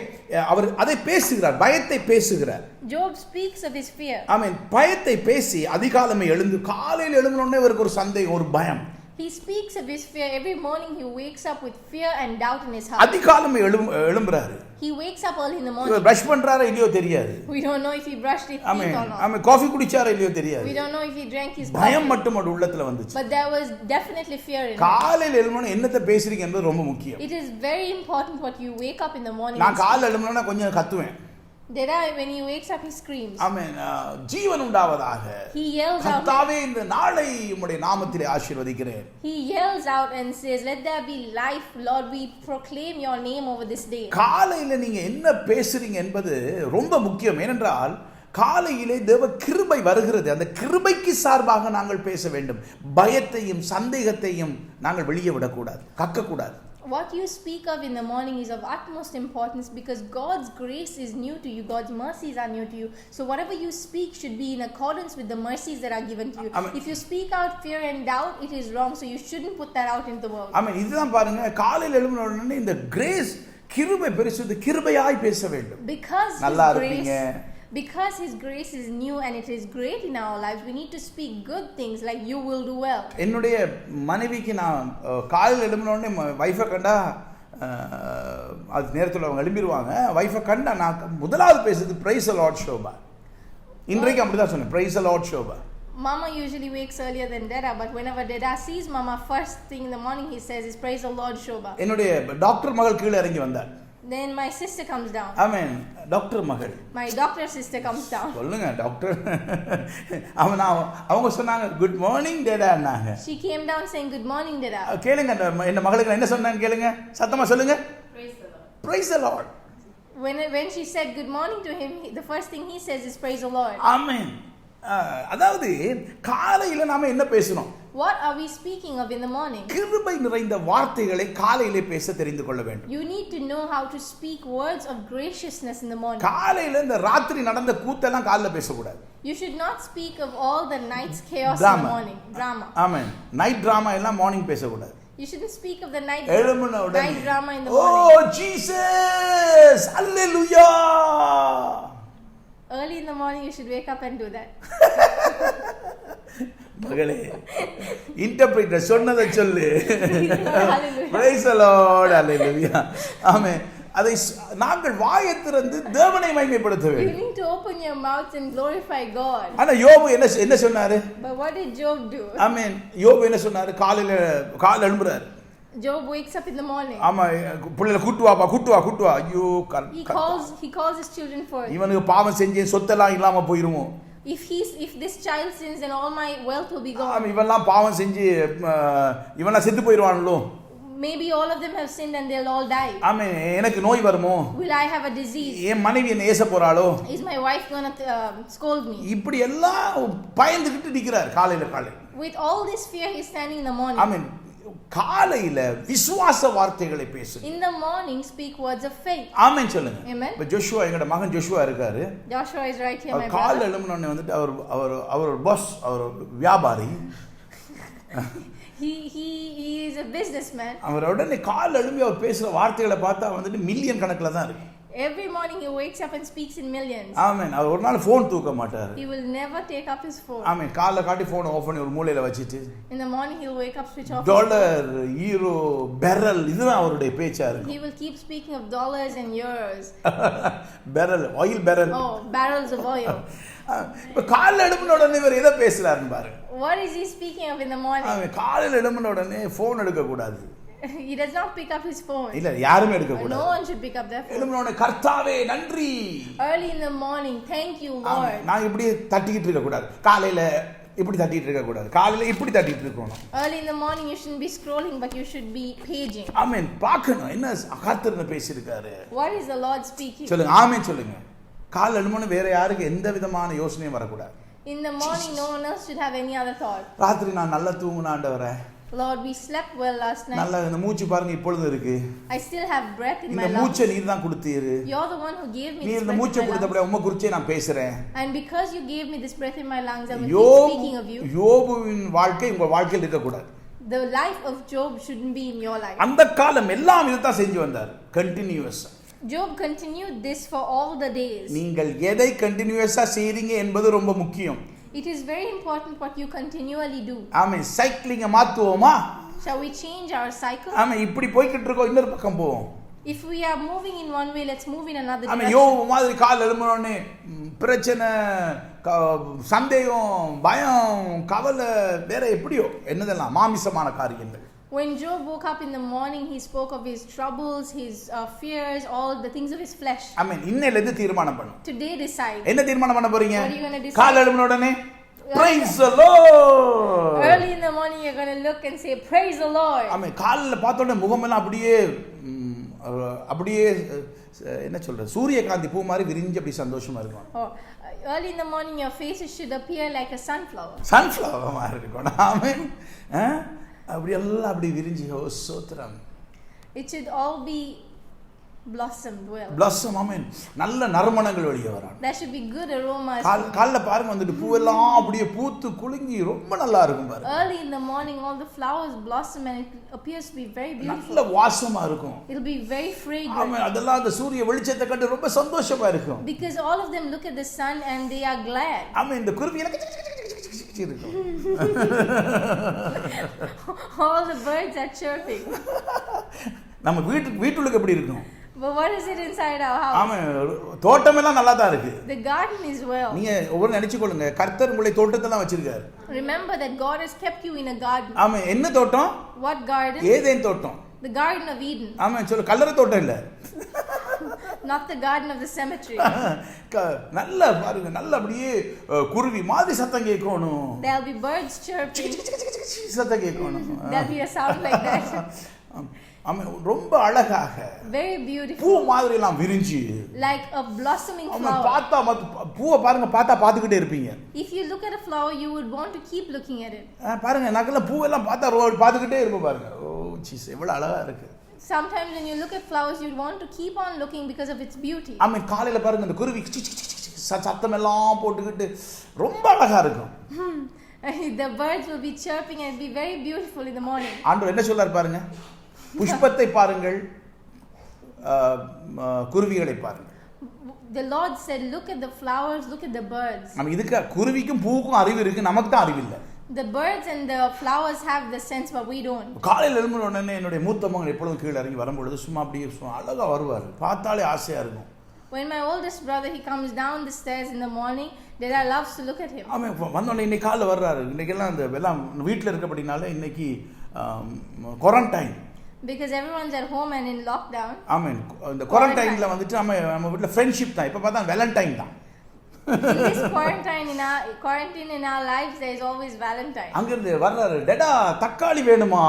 B: அவர் அதை பேசுகிறார், பயத்தை பேசுகிறார்.
A: Job speaks of his fear.
B: ஆமென். பயத்தை பேசி அதிகாலமே காலையில் எழுந்தவுடனே அவருக்கு ஒரு சந்தேகம், ஒரு பயம்.
A: He speaks of his fear. Every morning he wakes up with fear and doubt in his heart.
B: அதிகாலமே எழும்புறாரு.
A: He wakes up early in the morning.
B: Brush பண்றாரா இல்லையோ தெரியாது.
A: We don't know if he brushed his teeth or not.
B: Amen. Coffee குடிச்சாரா இல்லையோ தெரியாது.
A: We don't know if he drank his coffee.
B: பயம் மட்டும் அவருடைய உள்ளத்துல வந்துச்சு.
A: But there was definitely fear in him.
B: காலையில் எழும்புன என்னத்தை பேசுறீங்க என்பது ரொம்ப முக்கியம்.
A: It is very important what you wake up in the morning.
B: நான் காலையில் எழும்புனா கொஞ்சம் கத்துவேன்.
A: When he wakes up he screams.
B: ஆமென். ஜீவன் உண்டாவதாக.
A: He yells out.
B: கர்த்தாவே, இந்த நாளை உம்முடைய நாமத்திலே ஆசீர்வதிக்கிறேன்.
A: He yells out and says, let there be life, Lord, we proclaim your name over this day.
B: காலையில நீங்க என்ன பேசுறீங்க என்பது ரொம்ப முக்கியம். ஏனென்றால் காலையிலே தேவ கிருபை வருகிறது. அந்த கிருபைக்கு சார்பாக நாங்கள் பேச வேண்டும். பயத்தையும் சந்தேகத்தையும் நாங்கள் வெளியே விடக்கூடாது, கக்கக்கூடாது.
A: What you speak of in the morning is of utmost importance because God's grace is new to you. God's mercies are new to you. So whatever you speak should be in accordance with the mercies that are given to you. If you speak out fear and doubt, it is wrong. So you shouldn't put that out into the world.
B: இதுதான் பாருங்க, காலையில எழும்பின உடனே இந்த grace கிருபை பரிசுத்த கிருபையாய் பேச வேண்டும். நல்லா இருப்பீங்க.
A: Because His grace is new and it is great in our lives, we need to speak good things like you will do well. என்னுடைய மனைவிக்கு நான் காலையில எழும்பின உடனே வைஃபை கண்டா அது நேரத்தில் அவங்க எழும்பிடுவாங்க. வைஃபை கண்டா நான் முதலாவது பேசுறது பிரைஸ் தி லார்ட் ஷோபா. இன்றைக்கு அப்படிதான் சொன்னேன், praise the Lord Shoba. Mama usually wakes earlier than Dada, but whenever Dada sees Mama, first thing in the morning he says is praise the Lord Shobha.
B: என்னுடைய டாக்டர் மகள் கீழே இறங்கி வந்தார்.
A: Then my sister comes down.
B: Amen. Doctor மகள்.
A: My doctor sister comes down.
B: சொல்லுங்க doctor. அவங்க சொன்னாங்க good morning டேடான்னாங்க.
A: She came down saying good morning Dada.
B: கேளுங்க என்ன மகளுக்கு என்ன சொன்னாங்க கேளுங்க. சத்தமா சொல்லுங்க.
A: Praise the Lord.
B: Praise the Lord.
A: When she said good morning to him, the first thing he says is praise the Lord.
B: Amen. அதாவது காலையில நாம என்ன பேசணும்?
A: What are we speaking of in the morning?
B: கிருபை நிறைந்த வார்த்தைகளை காலையிலே பேச தெரிந்து கொள்ள வேண்டும்.
A: You need to know how to speak words of graciousness in the morning.
B: காலையில இந்த ராத்திரி நடந்த கூத்தெல்லாம் காலையில பேசக்கூடாது.
A: You should not speak of all the night's chaos in the morning. Drama.
B: Amen. Night drama எல்லாம் மார்னிங் பேசக்கூடாது.
A: You shouldn't speak of the night drama in the morning.
B: Oh Jesus! Hallelujah!
A: Early in the morning you should wake up and do that.
B: மகளே interpreter சொன்னதை சொல்லு. Praise the Lord. Hallelujah. ஆமென். அதை நாங்கள் வாயை திறந்து தேவனை மகிமைப்படுத்த வேண்டும்.
A: You need to open your mouth and glorify God.
B: ஆனா யோபு என்ன சொன்னாரு?
A: But what did Job do?
B: ஆமென். யோபு என்ன சொன்னாரு? காலையில எழும்புறாரு.
A: Job wakes up in the morning.
B: ஆமா, புள்ளைல கூட்டு வா. ஐயோ
A: he calls his children first.
B: இவனுக்கு பாவம் செஞ்சு சொத்தெல்லாம் இல்லாம போயிருமோ?
A: If this child sins then all my wealth will be gone.
B: ஆமா, இவெல்லாம் பாவம் செஞ்சு இவெல்லாம் செத்து போயிடுவானோ?
A: Maybe all of them have sinned and they'll all die.
B: ஆமே, எனக்கு நோய் வருமோ?
A: Will I have a disease?
B: என் மனைவி என்ன ஏச போறாளோ?
A: Is my wife going to scold me?
B: இப்படி எல்லாம் பயந்துகிட்டு நிக்கிறார் காலையில.
A: With all this fear he's standing in the morning.
B: ஆமென். காலையில விசுவாச வார்த்தைகளை பேசு.
A: In the morning speak words of faith.
B: ஆமென் சொல்லுங்க.
A: Amen.
B: இப்ப ஜோஷுவா, எங்கட மகன் ஜோஷுவா இருக்காரு.
A: Joshua is right here, my brother.
B: காலையில எழும்பின உடனே வந்துட்டு அவர் பாஸ், அவர் வியாபாரி.
A: He is a businessman.
B: அவர் உடனே காலையில எழும்பி அவர் பேசுற வார்த்தைகளை பார்த்தா வந்துட்டு மில்லியன் கணக்குல தான் இருக்கு.
A: Every morning he wakes up and speaks in millions.
B: ஆமென். அவர் ஒரு நாள் ஃபோன் தூக்க மாட்டார்.
A: He will never take up his phone.
B: ஆமென். காலைல காட்டி ஃபோன் ஆஃப் பண்ணி ஒரு மூலையில வச்சிட்டு
A: in the morning he will wake up, switch off
B: dollar, euro, Borrell, இதுதான் அவருடைய பேச்சா இருக்கு.
A: He will keep speaking of dollars and euros.
B: Borrell, oil Borrell.
A: Oh, barrels of oil.
B: இப்ப காலைல எழும்பின உடனே இவர் எதை பேசுறாருன்னு பாருங்க.
A: What is he speaking of in the morning?
B: ஆமென். காலைல எழும்பின உடனே ஃபோன் எடுக்க கூடாது.
A: He does not pick up his phone.
B: இல்ல, யாருமே எடுக்க கூடாது.
A: No one should pick up their phone.
B: எழும்பின உடனே கர்த்தாவே நன்றி.
A: Early in the morning, thank you Lord.
B: நான் இப்படி தட்டிக்கிட்டு இருக்க கூடாது. காலையில இப்படி தட்டிட்டு இருக்க கூடாது. காலையில இப்படி தட்டிட்டு இருக்கணும்.
A: Early in the morning you shouldn't be scrolling but you should be paging.
B: ஆமென். பார்க்கணும் என்ன கர்த்தர் பேசியிருக்காரு.
A: What is the Lord speaking?
B: சொல்லுங்க, ஆமென் சொல்லுங்க. காலைல எழும்பின வேற யாருக்கு எந்த விதமான யோசனையும் வரக்கூடாது.
A: In the morning no one else should have any other thought.
B: ராத்திரி நான் நல்லா தூங்குன ஆண்டவரே.
A: Lord, we slept well last night.
B: நல்லா இந்த மூச்சு பாருங்க இப்பொழுது இருக்கு.
A: I still have breath in my lungs.
B: இந்த மூச்சை நீர் தான் கொடுத்தீரு.
A: You're the one who gave me this breath.
B: நீர் இந்த மூச்சை கொடுத்தபடியே உம்மை குறிச்சே நான் பேசுறேன்.
A: And because you gave me this breath in my lungs, I will keep speaking of you.
B: யோபுவின் வாழ்க்கை உங்க வாழ்க்கையில் இருக்க கூடாது.
A: The life of Job shouldn't be in your life.
B: அந்த காலம் எல்லாம் இத தான் செஞ்சு வந்தார். கண்டினியூஸா.
A: Job continued this for all the days.
B: நீங்கள் எதை கண்டினியூஸா செய்றீங்க என்பது ரொம்ப முக்கியம்.
A: It is very important what you continually do.
B: Amen. சைக்கிளிங்க மாத்துவோமா?
A: Shall we change our cycle?
B: ஆமென். இப்படி போயிட்டு இருக்கோம், இன்னொரு பக்கம் போவோம்.
A: If we are moving in one way, let's move in another
B: amen.
A: direction.
B: யோபு மாதிரி காலைல எழும்பின உடனே பிரச்சனை, சந்தேகம், பயம், கவலை, வேற எப்படியோ என்னதெல்லாம் மாமிசமான காரியங்கள்.
A: When Job woke up in the morning, he spoke of his troubles, his fears, all the things of his flesh.
B: ஆமென். இன்னையில இருந்து தீர்மானம் பண்ணு.
A: Today decide.
B: என்ன தீர்மானம் பண்ண போறீங்க?
A: What are you going to decide?
B: காலைல எழும்பின உடனே praise the Lord.
A: Early in the morning you're going to look and say praise the Lord.
B: ஆமென். காலைல பார்த்த உடனே முகமெல்லாம் அப்படியே என்ன சொல்றது, சூரியகாந்தி பூ மாதிரி விரிஞ்சு அப்படி சந்தோஷமா இருக்கும்.
A: Oh, early in the morning your face should appear like a sunflower.
B: Sunflower மாதிரி இருக்கும். ஆமென். அப்படி எல்லாம் அப்படி விரிஞ்சு ஸ்தோத்திரம்.
C: It should all be blossomed well.
B: blossom, amen. நல்ல நறுமணங்கள் வெளியே வரணும்.
C: There should be good aromas.
B: காலைல பாருங்க வந்துட்டு பூவெல்லாம் அப்படியே பூத்து குலுங்கி ரொம்ப நல்லா இருக்கும் பாருங்க.
C: Early in the morning all the flowers blossom and it appears to be very beautiful.
B: நல்ல வாசமா இருக்கும்.
C: It will be very fragrant.
B: ஆமென். அதெல்லாம் அந்த சூரிய வெளிச்சத்தை கண்டு ரொம்ப சந்தோஷமா இருக்கும்.
C: Because all of them look at the sun and they are glad.
B: ஆமென். இந்த குருவி எனக்கு இருக்கும்.
C: All the birds are chirping.
B: நம்ம வீட்டுக்கு எப்படி இருக்கும்?
C: But what is it inside our house?
B: ஆமென். தோட்டம் எல்லாம் நல்லா தான் இருக்கு.
C: The garden is well.
B: நீங்க ஒவ்வொரு நினைச்சுக்கொள்ளுங்க, கர்த்தர் உங்களை தோட்டத்தெல்லாம் வச்சிருக்காரு.
C: Remember that God has kept you in a garden.
B: ஆமென். என்ன தோட்டம்?
C: What garden?
B: ஏதேன் தோட்டம்.
C: The garden of Eden.
B: ஆமென். சொல்ல கல்லறை தோட்டம் இல்ல.
C: Not the garden of the cemetery.
B: நல்ல பாருங்க, நல்ல அப்படியே குருவி மாதிரி சத்தம் கேட்கணும்.
C: There'll be birds chirping.
B: சத்தம் கேட்கணும்.
C: There'll be a sound like that.
B: ஆமென். ரொம்ப அழகாக,
C: Very beautiful.
B: பூ மாதிரி எல்லாம் விரிஞ்சு,
C: Like a blossoming
B: amen.
C: flower.
B: பார்த்தா பூவை பாருங்க, பார்த்துக்கிட்டே இருப்பீங்க.
C: If you look at a flower, you would want to keep looking at it.
B: பாருங்க, நகல பூவெல்லாம் பார்த்தா பார்த்துக்கிட்டே இருப்போம் பாருங்க. ஓ சீஸ், எவ்வளவு அழகா இருக்கு.
C: Sometimes when you look at flowers, you'd want to keep on looking because of its beauty.
B: ஆமென். காலையில பாருங்க அந்த குருவி சத்தம் எல்லாம் போட்டுக்கிட்டு ரொம்ப அழகா இருக்கும்.
C: The birds will be chirping and be very beautiful in the morning.
B: ஆண்டவர் என்ன சொல்றாரு பாருங்க, புஷ்பத்தை பாருங்கள், குருவிகளை பாருங்கள்.
C: The Lord said, look at the flowers, look at the birds.
B: நம்ம இதுக்கு குருவிக்கும் பூவுக்கும் அறிவு இருக்கு, நமக்கு தான் அறிவு இல்லை.
C: The birds and the flowers have the sense, but we don't.
B: காலையில எழும்பின உடனே என்னுடைய மூத்த மகன் எப்பொழுதும் கீழே இறங்கி வரும்பொழுது சும்மா அப்படியே அழகா வருவார், பார்த்தாலே ஆசையா இருக்கும்.
C: When my oldest brother, he comes down the stairs in the morning, Dada loves to look at him.
B: ஆமாம். வந்தோடனே இன்னைக்கு காலைல வர்றாரு. இன்னைக்கெல்லாம் இந்த எல்லாம் வீட்டில் இருக்கப்படினால இன்னைக்கு quarantine.
C: Because everyone's at home and in lockdown.
B: ஆமாம். இந்த குவாரண்டைன்ல வந்துட்டு நம்ம வீட்டில் ஃப்ரெண்ட்ஷிப் தான். இப்போ பார்த்தா வேலண்டைன் தான்.
C: In this quarantine in our lives, there is always Valentine.
B: அங்கிருந்து வர்றாரு, டேடா தக்காளி வேணுமா?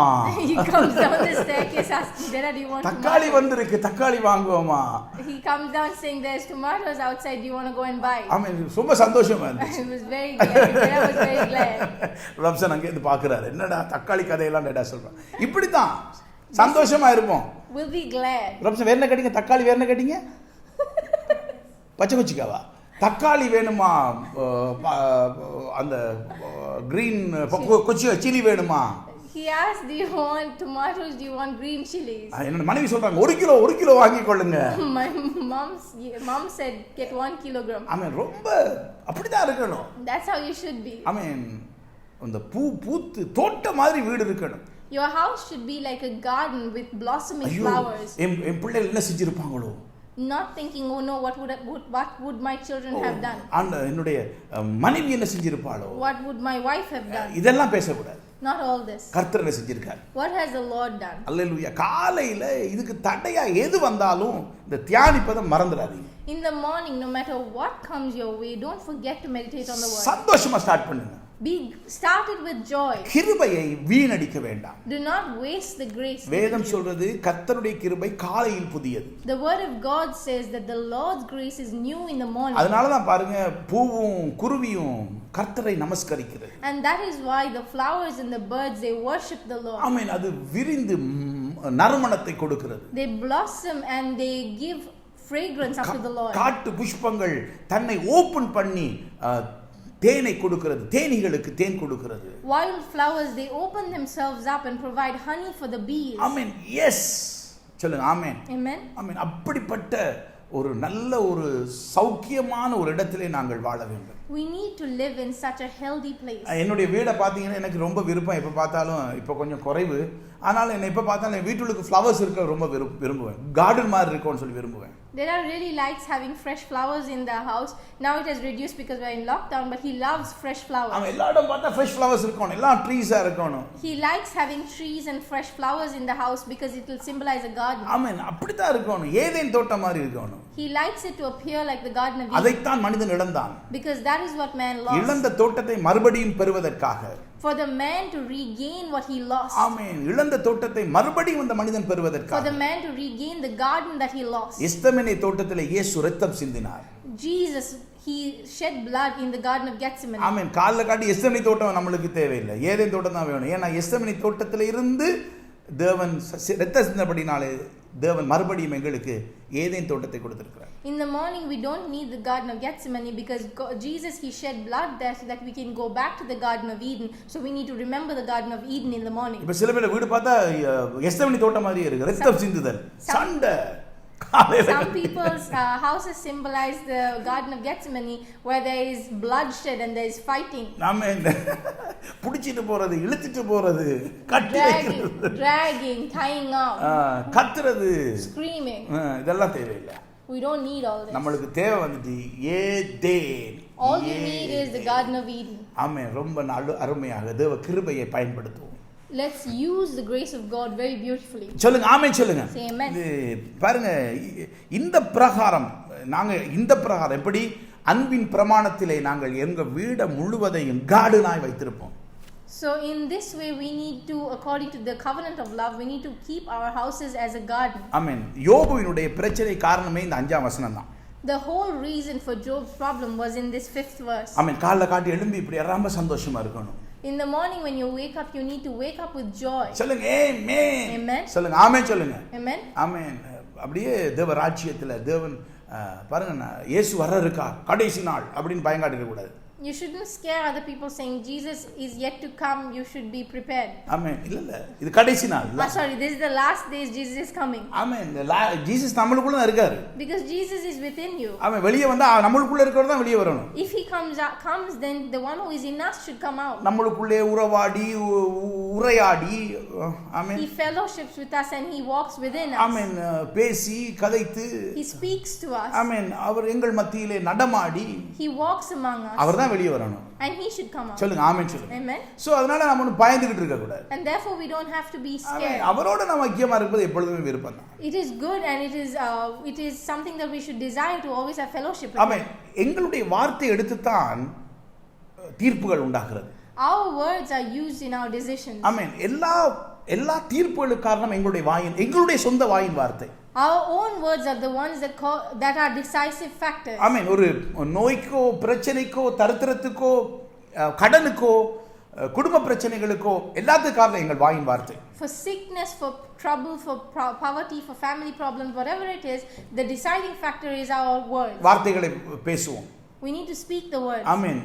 C: He comes down the staircase asking, Dada, do you want
B: தக்காளி வந்திருக்கு, தக்காளி வாங்குவோமா?
C: He comes down saying, there's tomatoes outside, do you want to go and buy?
B: ஆமாம். ரொம்ப சந்தோஷமா இருந்துச்சு.
C: I was very glad. Dada was very glad.
B: ரப்சன் அங்கேருந்து பார்க்குறாரு, என்னடா தக்காளி கதையெல்லாம் டேடா சொல்கிறான். இப்படி தான் சந்தோஷமா இருப்போம்.
C: We'll be glad.
B: ரப்சன் வேற என்ன கேட்டீங்க? தக்காளி வேற என்ன கேட்டீங்க? பச்சை குச்சிக்காவா? தக்காளி வேணுமா? அந்த கிரீன் குச்சி சில்லி வேணுமா?
C: He asked, do you want tomatoes, do you want green chilies?
B: என்னோட மனைவி சொல்றாங்க, ஒரு கிலோ வாங்கி கொள்ளுங்க.
C: My mom said, get 1 kilogram.
B: ஆமென். ரொம்ப அப்படிதான் இருக்கணும்.
C: That's how you should be.
B: ஆமென். அந்த பூத்து தோட்டம் மாதிரி வீடு இருக்கணும்.
C: Your house should be like a garden with blossoming flowers.
B: என் பிள்ளைகள் என்ன செஞ்சிருப்பாங்களோ?
C: Not thinking, oh no, what would my children have done?
B: என்னுடைய மனைவி என்ன செஞ்சிருப்பாளோ?
C: What would my wife have done?
B: இதெல்லாம் பேசக்கூடாது.
C: Not all this.
B: கர்த்தர் என்ன செஞ்சிருக்கார்?
C: What has the Lord done?
B: அல்லேலூயா. காலையில இதுக்கு தடையா எது வந்தாலும் இந்த தியானிப்பதை மறந்துடாதீங்க.
C: In the morning, no matter what comes your way, don't forget to meditate on the word.
B: சந்தோஷமா ஸ்டார்ட் பண்ணுங்க.
C: Be started with joy.
B: கிருபையை வீணடிக்க வேண்டாம்.
C: Do not waste the grace.
B: வேதம் சொல்றது கர்த்தருடைய கிருபை காலையில் புதியது.
C: The word of God says that the Lord's grace is new in the morning.
B: அதனால தான் பாருங்க பூவும் குருவியும் கர்த்தரை நமஸ்கரிக்கிறது.
C: And that is why the flowers and the birds, they worship the Lord.
B: ஆமென். அது விரிந்து நறுமணத்தை கொடுக்கிறது.
C: They blossom and they give fragrance unto the Lord.
B: காட்டு புஷ்பங்கள் தன்னை ஓபன் பண்ணி தேனை கொடுக்கிறது, தேனீகளுக்கு தேன் கொடுக்கிறது.
C: Wild flowers, they open themselves up and provide honey for the bees.
B: ஆமென். எஸ் சொல்லுங்க. ஆமென்.
C: Amen.
B: ஆமென். அப்படிப்பட்ட ஒரு நல்ல ஒரு சௌக்கியமான ஒரு இடத்திலே நாங்கள் வாழ வேண்டும்.
C: We need to live in such a healthy place.
B: என்னுடைய வீடை பார்த்தீங்கன்னா எனக்கு ரொம்ப விருப்பம். எப்போ பார்த்தாலும் இப்போ கொஞ்சம் குறைவு, ஆனாலும் என்னை எப்போ பார்த்தாலும் என் வீட்டுக்கு ஃப்ளவர்ஸ் இருக்க ரொம்ப விரும்புவேன். கார்டன் மாதிரி இருக்கும்னு சொல்லி விரும்புவேன்.
C: Dada really likes having fresh flowers in the house. Now it has reduced because we are in lockdown, but he loves fresh flowers.
B: அவன் எல்லா இடம் பார்த்தா ஃப்ரெஷ் ஃப்ளவர்ஸ் இருக்கணும், எல்லாம் ட்ரீஸா இருக்கணும்.
C: He likes having trees and fresh flowers in the house because it will symbolize a garden.
B: ஆமென். அப்படிதான் இருக்கணும். Eden தோட்டம் மாதிரி இருக்கணும்.
C: He likes it to appear like the garden of Eden.
B: அதைத்தான் மனிதன் இழந்தான்.
C: Because that is what man lost.
B: இழந்த தோட்டத்தை மறுபடியும் பெறுவதற்காக.
C: For the man to regain what he lost.
B: ஆமென். இழந்த தோட்டத்தை மறுபடியும் அந்த மனிதன் பெறுவதற்காக.
C: For the man to regain the garden that he lost.
B: எஸ்தமனே தோட்டத்திலே இயேசு இரத்தம் சிந்தினார்.
C: Jesus, he shed blood in the garden of Gethsemane.
B: ஆமென். கால்ல காட்டி எஸ்தமனே தோட்டம் நமக்கு தேவையில்லை, ஏதேன் தோட்டம் தான் வேணும். ஏன்னா எஸ்தமனே தோட்டத்திலே இருந்து தேவன் இரத்த சிந்தப்படினாலே தேவன் மறுபடியும் எங்களுக்கு ஏதேன் தோட்டத்தை கொடுத்திருக்கிறார்.
C: In the morning we don't need the Garden of Gethsemane because Jesus, he shed blood there so that we can go back to the Garden of Eden. So we need to remember the Garden of Eden in the morning.
B: இப்ப சில பேர் வீடு பார்த்தா கெத்செமனி தோட்டம் மாதிரியே இருக்கு. இரத்தம் சிந்துதல், சண்டை.
C: Some people's houses symbolize the Garden of Gethsemane where there is bloodshed and there is fighting.
B: ஆமென். புடிச்சிட்டு போறது, இழுத்துட்டு போறது, கட்டி வைக்கிறது,
C: dragging, tying up,
B: கத்துறது,
C: screaming.
B: இதெல்லாம் தேவையில்லை.
C: We don't need all this.
B: நமக்கு தேவை வந்துட்டு Eden.
C: All we need is the Garden of Eden.
B: ஆமென். ரொம்ப அருமையாக தேவ கிருபையை பயன்படுத்துவோம்.
C: Let's use the grace of God very beautifully.
B: சொல்லுங்க ஆமென் சொல்லுங்க.
C: Say amen.
B: பாருங்க இந்த பிரகாரம் நாங்க இந்த பிரகாரம் எப்படி அன்பின் பிரமாணத்திலே நாங்கள் எங்க வீட முழுவதையும் கார்டனாய் வைத்திருப்போம்.
C: So in this way we need to, according to the covenant of love, we need to keep our houses as a garden.
B: ஆமென். யோபுவினுடைய பிரச்சனை காரணமே இந்த 5ஆம் வசனம் தான்.
C: The whole reason for Job's problem was in this 5th verse.
B: ஆமென். காலைல காட்டி எழும்பி இப்படி ரொம்ப சந்தோஷமா இருக்கணும்.
C: In the morning when you wake up, you need to wake up with joy.
B: சொல்லுங்க ஆமென்.
C: Amen.
B: சொல்லுங்க ஆமென் சொல்லுங்க.
C: Amen.
B: ஆமென். அப்படியே தேவ ராஜ்யத்துல தேவன் பாருங்க இயேசு வர இருக்கா கடைசி நாள் அப்படினு பயங்காட்டிக்க கூடாது.
C: You shouldn't scare other people saying Jesus is yet to come, you should be prepared.
B: ஆமென். இல்ல இது கடைசி நாள்.
C: Sorry, this is the last days Jesus is coming.
B: Amen. Jesus நமக்குள்ள தான் இருக்காரு.
C: Because Jesus is within you.
B: ஆமென். வெளிய வந்தா நமக்குள்ள இருக்கவர் தான் வெளிய வரணும்.
C: If he comes then the one who is in us should come out.
B: நமக்குள்ளே உறவாடி உரையாடி ஆமென்.
C: He fellowships with us and he walks within us.
B: ஆமென். பேசி கதைத்து
C: He speaks to us.
B: ஆமென். அவர் எங்கள் மத்தியிலே நடமாடி
C: He walks among us.
B: அவர் தான் வெளிய வரணும்.
C: And he should come out.
B: சொல்லுங்க ஆமென் சொல்லுங்க.
C: Amen.
B: சோ அதனால நாம ஒன்னு பயந்துகிட்டு இருக்க கூடாது.
C: And therefore we don't have to be scared.
B: அவரோட நாம ஐக்கியமா இருப்பது எப்பொழுதுமே விருப்பம் தான்.
C: It is good and it is something that we should desire to always have fellowship with.
B: ஆமென். எங்களுடைய வார்த்தை எடுத்து தான் தீர்ப்புகள் உண்டாகிறது.
C: Our words are used in our decisions.
B: ஆமென். எல்லா தீர்ப்புகளுக்கு காரணம் எங்களுடைய சொந்த வாயின் வார்த்தை.
C: Our own words are the ones that are decisive factors.
B: ஆமென். ஒரு நோய்க்கோ பிரச்சனைக்கோ தரித்திரத்துக்கோ கடனுக்கோ குடும்ப பிரச்சனைகளுக்கோ எல்லாத்துக்கும் காரணம் எங்கள் வாயின் வார்த்தை.
C: For sickness, for trouble, for poverty, for family problems, whatever it is, the deciding factor is our words.
B: வார்த்தைகளை பேசுவோம்.
C: We need to speak the words.
B: ஆமென்.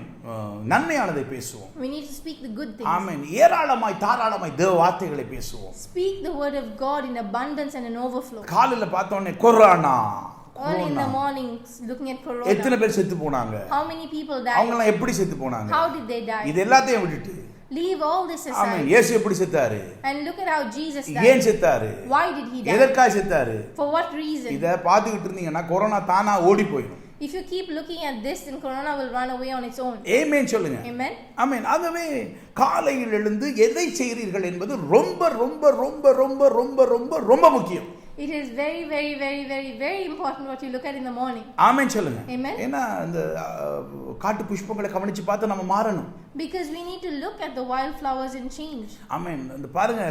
B: நன்மையானதை பேசுவோம்.
C: We need to speak the good things.
B: ஆமென். ஏராளமாய் தாராளமாய் தேவ வார்த்தைகளை பேசுவோம்.
C: Speak the word of God in abundance and in overflow.
B: காலையில பார்த்தோனே corona
C: Early in the morning looking at corona.
B: எத்தனை பேர் செத்து போனாங்க?
C: How many people died?
B: அவங்க எல்லாம் எப்படி செத்து போனாங்க?
C: How did they die?
B: இது எல்லாத்தையும் விட்டுட்டு
C: leave all this aside.
B: ஆமென். இயேசு எப்படி செத்தாரு?
C: And look at how Jesus died.
B: ஏன் செத்தாரு?
C: Why did he die?
B: எதற்காக செத்தாரு?
C: For what reason?
B: இத பாத்துக்கிட்டு இருந்தீங்கன்னா கொரோனா தானா ஓடி போயிடும்.
C: If you keep looking at this, then corona will run away on its own.
B: ஆமென் சொல்லுங்க.
C: Amen.
B: ஆமென். ஆகவே காலையில் எழுந்து எதை செய்கிறீர்கள் என்பது ரொம்ப ரொம்ப ரொம்ப ரொம்ப ரொம்ப ரொம்ப ரொம்ப முக்கியம்.
C: It is very very very very very important what you look at in the morning.
B: ஆமென் சொல்லுங்க.
C: Amen.
B: ஏன்னா இந்த காட்டு புஷ்பங்களை கவனிச்சு பார்த்து நம்ம மாறணும்.
C: Because we need to look at the wildflowers and change.
B: ஆமென். இந்த பாருங்க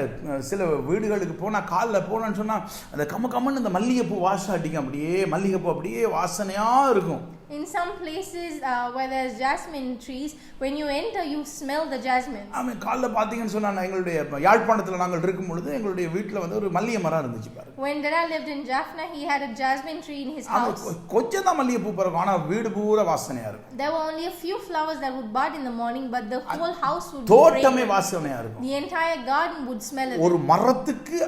B: சில வீடுகளுக்கு போனா காலைல போனான்னு சொன்னா அந்த கம்மன்னு இந்த மல்லிகைப்பூ வாசம் அடிக்கும். அப்படியே மல்லிகைப்பூ அப்படியே வாசனையா இருக்கும்.
C: In some places where there's jasmine trees, when you enter you smell the jasmine.
B: ஆமென். காலைல பாத்தீங்கன்னு சொன்னா எங்களுடைய யாழ்ப்பாணத்துல நாங்கள் இருக்கும் பொழுது எங்களுடைய வீட்ல வந்து ஒரு மல்லிகை மரம் இருந்துச்சு பாருங்க.
C: When Dara lived in Jaffna, he had a jasmine tree in his house.
B: கொஞ்சம் தான் மல்லிகைப்பூ பறக்கும். ஆனா வீடு பூரா வாசனையா இருக்கும்.
C: There were only a few flowers that would bud in the morning, but the whole house would be
B: தோட்டமே வாசனையா இருக்கும்.
C: The entire garden would smell it.
B: ஒரு மரத்துக்கு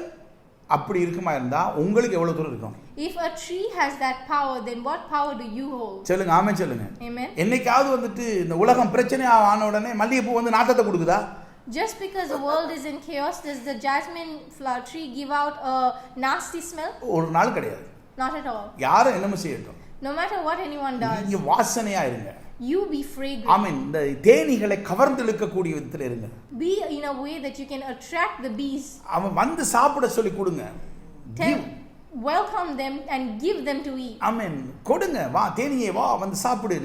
B: அப்படி இருக்குமா இருந்தா உங்களுக்கு எவ்வளவு தூரம் இருக்கும்?
C: If a tree has that power, then what power do you hold?
B: சொல்லுங்க ஆமென் சொல்லுங்க.
C: Amen.
B: என்னைக்காவது வந்துட்டு இந்த உலகம் பிரச்சனை ஆன உடனே மல்லிகைப்பூ வந்து நாத்தத்தை கொடுக்குதா?
C: Just because the world is in chaos, does the jasmine flower tree give out a nasty smell?
B: ஒரு நாள் கிடையாது.
C: Not at all.
B: யாரும் என்னமோ செய்யட்டும்.
C: No matter what anyone does,
B: நீங்க வாசனையா இருங்க.
C: you be fragrant.
B: ஆமென். இந்த தேனீகளை கவர்ந்து இழுக்கக்கூடிய விதத்துல இருங்க.
C: Be in a way that you can attract the bees.
B: அவன் வந்து சாப்பிட சொல்லி கொடுங்க.
C: Welcome them and give them to eat.
B: ஆமென். கொடுங்க. வா தேனியே வா வந்து சாப்பிடு.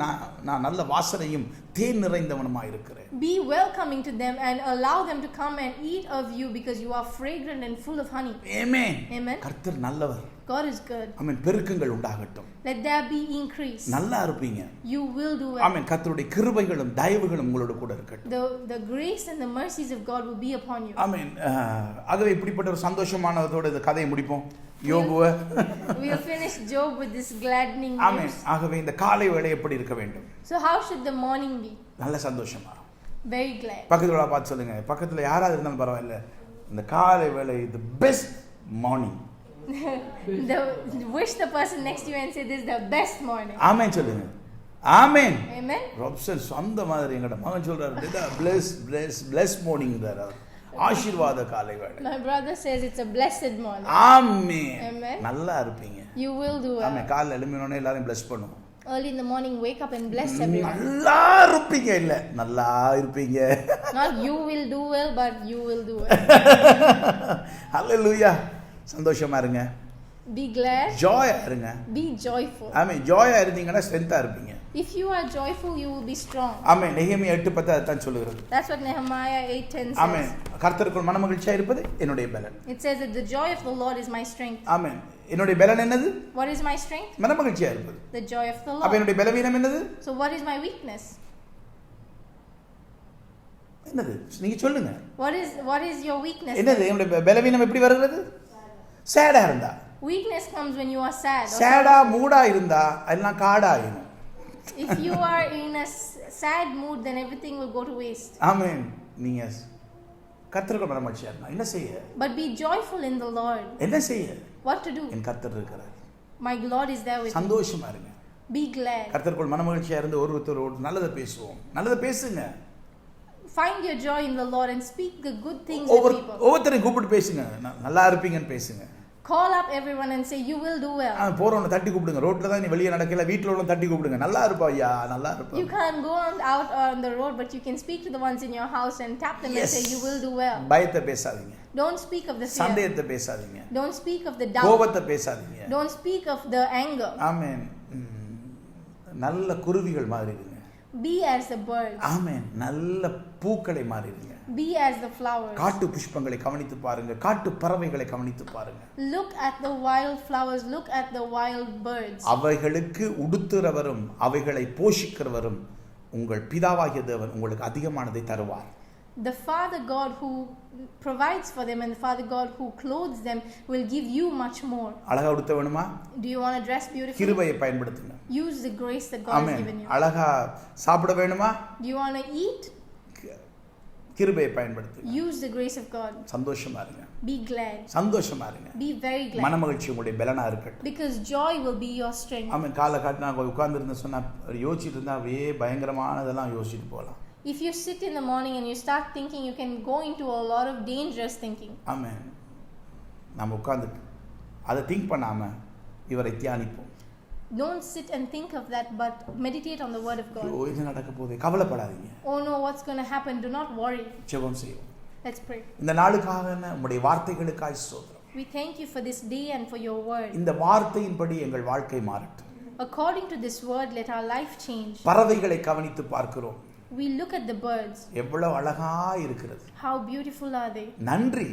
B: நான் நல்ல வாசனையும் தேன் நிறைந்தவனுமாய் இருக்கிறேன்.
C: Be welcoming to them and allow them to come and eat of you because you are fragrant and full of honey.
B: Amen.
C: Amen.
B: கர்த்தர் நல்லவர்.
C: God is good.
B: ஆமென். பெருக்கங்கள் உண்டாகட்டும்.
C: Let there be increase.
B: நல்லா இருப்பீங்க.
C: You will do well.
B: ஆமென். கர்த்தருடைய கிருபைகளும் தயவுகளும் உங்களோடு கூட இருக்கட்டும்.
C: The grace and the mercies of God will be upon you.
B: ஆமென். ஆகவே இப்படிப்பட்ட ஒரு சந்தோஷமானதோட இந்த கதையை முடிப்போம். யோபுவை
C: we'll finish Job with this gladdening news.
B: ஆமென். ஆகவே இந்த காலை வேளை எப்படி இருக்க வேண்டும்?
C: So how should the morning be?
B: நல்ல சந்தோஷமா.
C: Very glad.
B: பக்கத்துல பார்த்து சொல்லுங்க. பக்கத்துல யாராவது இருந்தாலும் பரவாயில்ல. இந்த காலை வேளை the best morning.
C: Wish the person next to you and say this is the best morning.
B: ஆமென் சொல்லுங்க. ஆமென்.
C: Amen.
B: ராப்சன் சொந்த மாதிரி எங்கட மகன் சொல்றாரு bless morning there. ஆசீர்வாத காலை வேளை.
C: My brother says it's a blessed morning.
B: Amen.
C: Amen.
B: நல்லா இருப்பீங்க.
C: You will do well.
B: ஆமென். காலைல எழும்பினோனே எல்லாரையும் bless பண்ணுவோம்.
C: Early in the morning wake up and bless everyone.
B: நல்லா இருப்பீங்க இல்ல நல்லா இருப்பீங்க.
C: Not you will do well but you will do well.
B: Hallelujah. சந்தோஷமா இருங்க.
C: Be glad.
B: Joy இருங்க.
C: Be joyful.
B: ஆமென். ஜாயா இருந்தீங்கன்னா ஸ்ட்ரெngth இருப்பீங்க.
C: If you are joyful you will be strong.
B: ஆமென். நெகேமியா 8:10 அதான் சொல்லுகிறது.
C: That's what Nehemiah 8:10 says.
B: ஆமென். கர்த்தருக்குள் மனமகிழ்ச்சியா இருப்பது என்னுடைய பலன்.
C: It says that the joy of the Lord is my strength.
B: ஆமென். என்னுடைய பலன் என்னது?
C: What is my strength?
B: மனமகிழ்ச்சியா இருப்பது.
C: The joy of the
B: அப்ப
C: Lord.
B: என்னுடைய பலவீனம் என்னது?
C: So what is my weakness?
B: என்னது? நீங்க சொல்லுங்க.
C: What is your weakness?
B: என்னது? என்னுடைய பலவீனம் எப்படி வருகிறது? சேடா இருந்தா.
C: Weakness comes when you are sad.
B: சேடா மூடா இருந்தா எல்லாம் காடாயிடும்.
C: If you are in a sad mood then everything will go to waste.
B: ஆமென். நீங்க கர்த்தருக்குள் மனமகிழ்ச்சியா இருந்தா என்ன செய்ய?
C: But be joyful in the Lord.
B: என்ன செய்ய?
C: What to do?
B: என் கர்த்தர் இருக்கிறார்.
C: My Lord is there with me.
B: சந்தோஷமா இருங்க.
C: Be glad.
B: கர்த்தருக்குள் மனமகிழ்ச்சியா இருந்து ஒருத்தரோடு நல்லதை பேசுவோம். நல்லதை பேசுங்க.
C: Find your joy in the Lord and speak the good things with people.
B: ஒவ்வொருத்தரையும் கூப்பிட்டு பேசுங்க. நல்லா இருப்பீங்கன்னு பேசுங்க.
C: Call up everyone and say you will do well.
B: போறவனை தட்டி கூப்பிடுங்க. ரோட்ல தான் நீ வெளியே நடக்கல வீட்ல உள்ளவங்க தட்டி கூப்பிடுங்க. நல்லா இருப்பா ஐயா நல்லா இருப்பா.
C: You can't go out on the road but you can speak to the ones in your house and tap them and say you will do well.
B: பயத்தை பேசாதீங்க.
C: Don't speak of the fear.
B: சந்தேகத்தை பேசாதீங்க.
C: Don't speak of the doubt.
B: கோபத்தை பேசாதீங்க.
C: Don't speak of the anger.
B: ஆமென். நல்ல குருவிகள் மாதிரி இருங்க.
C: Be as the birds.
B: ஆமென். நல்ல பூக்களை மாதிரி இருங்க.
C: Be as the flowers.
B: காட்டு புஷ்பங்களை கவனித்து பாருங்க. காட்டு பறவைகளை கவனித்து பாருங்க.
C: Look at the wild flowers. Look at the wild birds.
B: அவைகளுக்கு உடுத்துறவரும் அவைகளை போஷிக்கிறவரும் உங்கள் பிதாவாகிய தேவன் உங்களுக்கு அதிகமானதை தருவார்.
C: The Father God who provides for them and the Father God who clothes them will give you much more.
B: அழகா உடுத்த வேணுமா?
C: Do you want to dress beautifully?
B: கிருபையை பயன்படுத்துங்க.
C: Use the grace that God has given you.
B: அழகா சாப்பிட வேணுமா?
C: Do you want to eat?
B: கிருபையை பயன்படுத்துங்க.
C: Use the grace of God.
B: சந்தோஷமா இருங்க.
C: Be glad.
B: சந்தோஷமா இருங்க.
C: Be very glad.
B: மனமகிழ்ச்சி உங்களுடைய பலனா இருக்கட்டும்.
C: Because joy will be your strength.
B: ஆமென். காலை காட்டினா உட்கார்ந்து இருந்த சொன்னா யோசிச்சுட்டு இருந்தா அப்படியே பயங்கரமானதெல்லாம் யோசிச்சுட்டு போகலாம்.
C: If you sit in the morning and you start thinking, you can go into a lot of dangerous thinking.
B: ஆமென். நாம உட்கார்ந்துட்டு அதை திங்க் பண்ணாம இவரை தியானிப்போம்.
C: Don't sit and think of that, but meditate on the word of God.
B: இது நடக்க போகுது கவலைப்படாதீங்க.
C: Oh no, what's going to happen? Do not worry.
B: ஜெபம் செய்வோம்.
C: Let's pray.
B: இந்த நாளுக்காக உம்முடைய வார்த்தைகளுக்காய் ஸ்தோத்திரம்.
C: We thank you for this day and for your word.
B: இந்த வார்த்தையின்படி எங்கள் வாழ்க்கை மாறட்டும்.
C: According to this word, let our life change.
B: பறவைகளை கவனித்து பார்க்கிறோம்.
C: We look at the birds.
B: எவ்வளவு அழகா இருக்கிறது.
C: How beautiful are they?
B: நன்றி.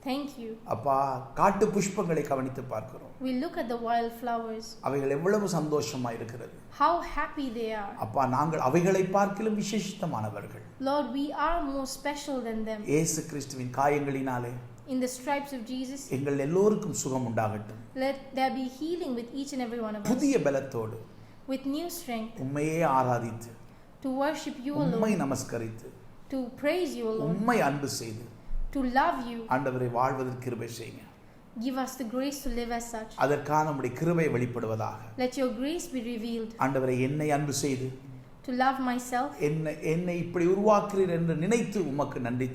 C: Thank you.
B: அப்பா காட்டு புஷ்பங்களை கவனித்து பார்க்கிறோம்.
C: We look at the wild flowers.
B: அவைகள் எவ்வளவு சந்தோஷமா இருக்கிறது.
C: How happy they are.
B: அப்பா நாங்கள் அவைகளை பார்க்கிலும் விசேஷித்தமானவர்கள்.
C: Lord, we are more special than them.
B: இயேசு கிறிஸ்துவின் காயங்களினாலே
C: In the stripes of Jesus,
B: எங்கள் எல்லோருக்கும் சுகம் உண்டாகட்டும்.
C: let there be healing with each and every one of us.
B: புதிய பலத்தோடு
C: With new strength.
B: உம்மையே ஆராதித்து
C: To worship you
B: உம்மை
C: alone.
B: நமஸ்கரித்து
C: To praise you alone.
B: உம்மை அன்பு செய்து
C: To love you.
B: ஆண்டவரை வாழ்வதற்கு கிருபை செய்யுங்க.
C: Give us the grace to live as such.
B: அதற்கான நம்முடைய கிருபை வெளிப்படுவதாக.
C: Let your grace be revealed.
B: ஆண்டவரை என்னை அன்பு செய்து
C: To love myself.
B: என்னை இப்படி உருவாக்குறீர் என்று நினைத்து உமக்கு நன்றி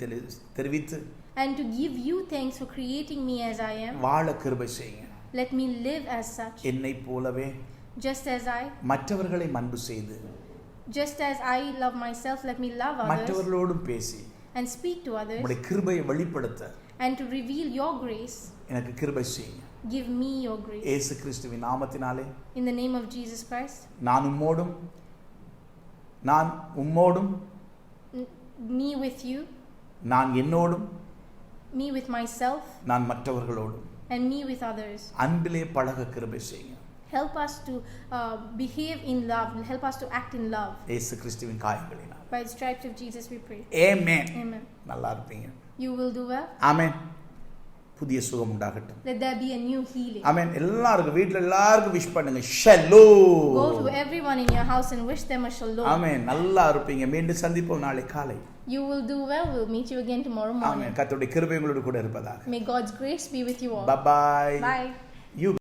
B: தெரிவித்து
C: And to give you thanks for creating me as I am.
B: வாழ கிருபை செய்யுங்க.
C: Let me live as such.
B: என்னை போலவே
C: Just as I.
B: மற்றவர்களை அன்பு செய்து
C: Just as I love myself, let me love others.
B: மற்றவர்களோடும் பேசி
C: And speak to others.
B: உம்முடைய கிருபையை வெளிப்படுத்த
C: And to reveal your grace.
B: எனக்கு கிருபை செய்யுங்க.
C: Give me your grace.
B: இயேசு கிறிஸ்துவின் நாமத்தினாலே
C: In the name of Jesus Christ.
B: நான் உம்மோடும் நான் உம்மோடும்,
C: me with you,
B: நான் என்னோடும்,
C: me with myself,
B: நான் மற்றவர்களோடும்,
C: and me with others.
B: அன்பிலே பழக கிருபை செய்யுங்க.
C: Help us to behave in love. Help us to act in love.
B: இயேசு கிறிஸ்துவின் காயங்களினால்.
C: By the stripes of Jesus we pray.
B: Amen.
C: Amen.
B: நல்லா இருப்பீங்க.
C: You will do well.
B: ஆமென். புதிய சுகம் உண்டாகட்டும்.
C: Let there be a new healing.
B: ஆமென். எல்லாருக்கும் வீட்ல எல்லாருக்கும் விஷ் பண்ணுங்க. Shalom.
C: Go to everyone in your house and wish them a shalom.
B: ஆமென். நல்லா இருப்பீங்க. மீண்டும் சந்திப்போம் நாளை காலை.
C: You will do well. We'll meet you again tomorrow morning.
B: ஆமென். கர்த்தருடைய கிருபை உங்களோடு கூட இருப்பதாக.
C: May God's grace be with you all.
B: Bye bye.
C: Bye.
B: You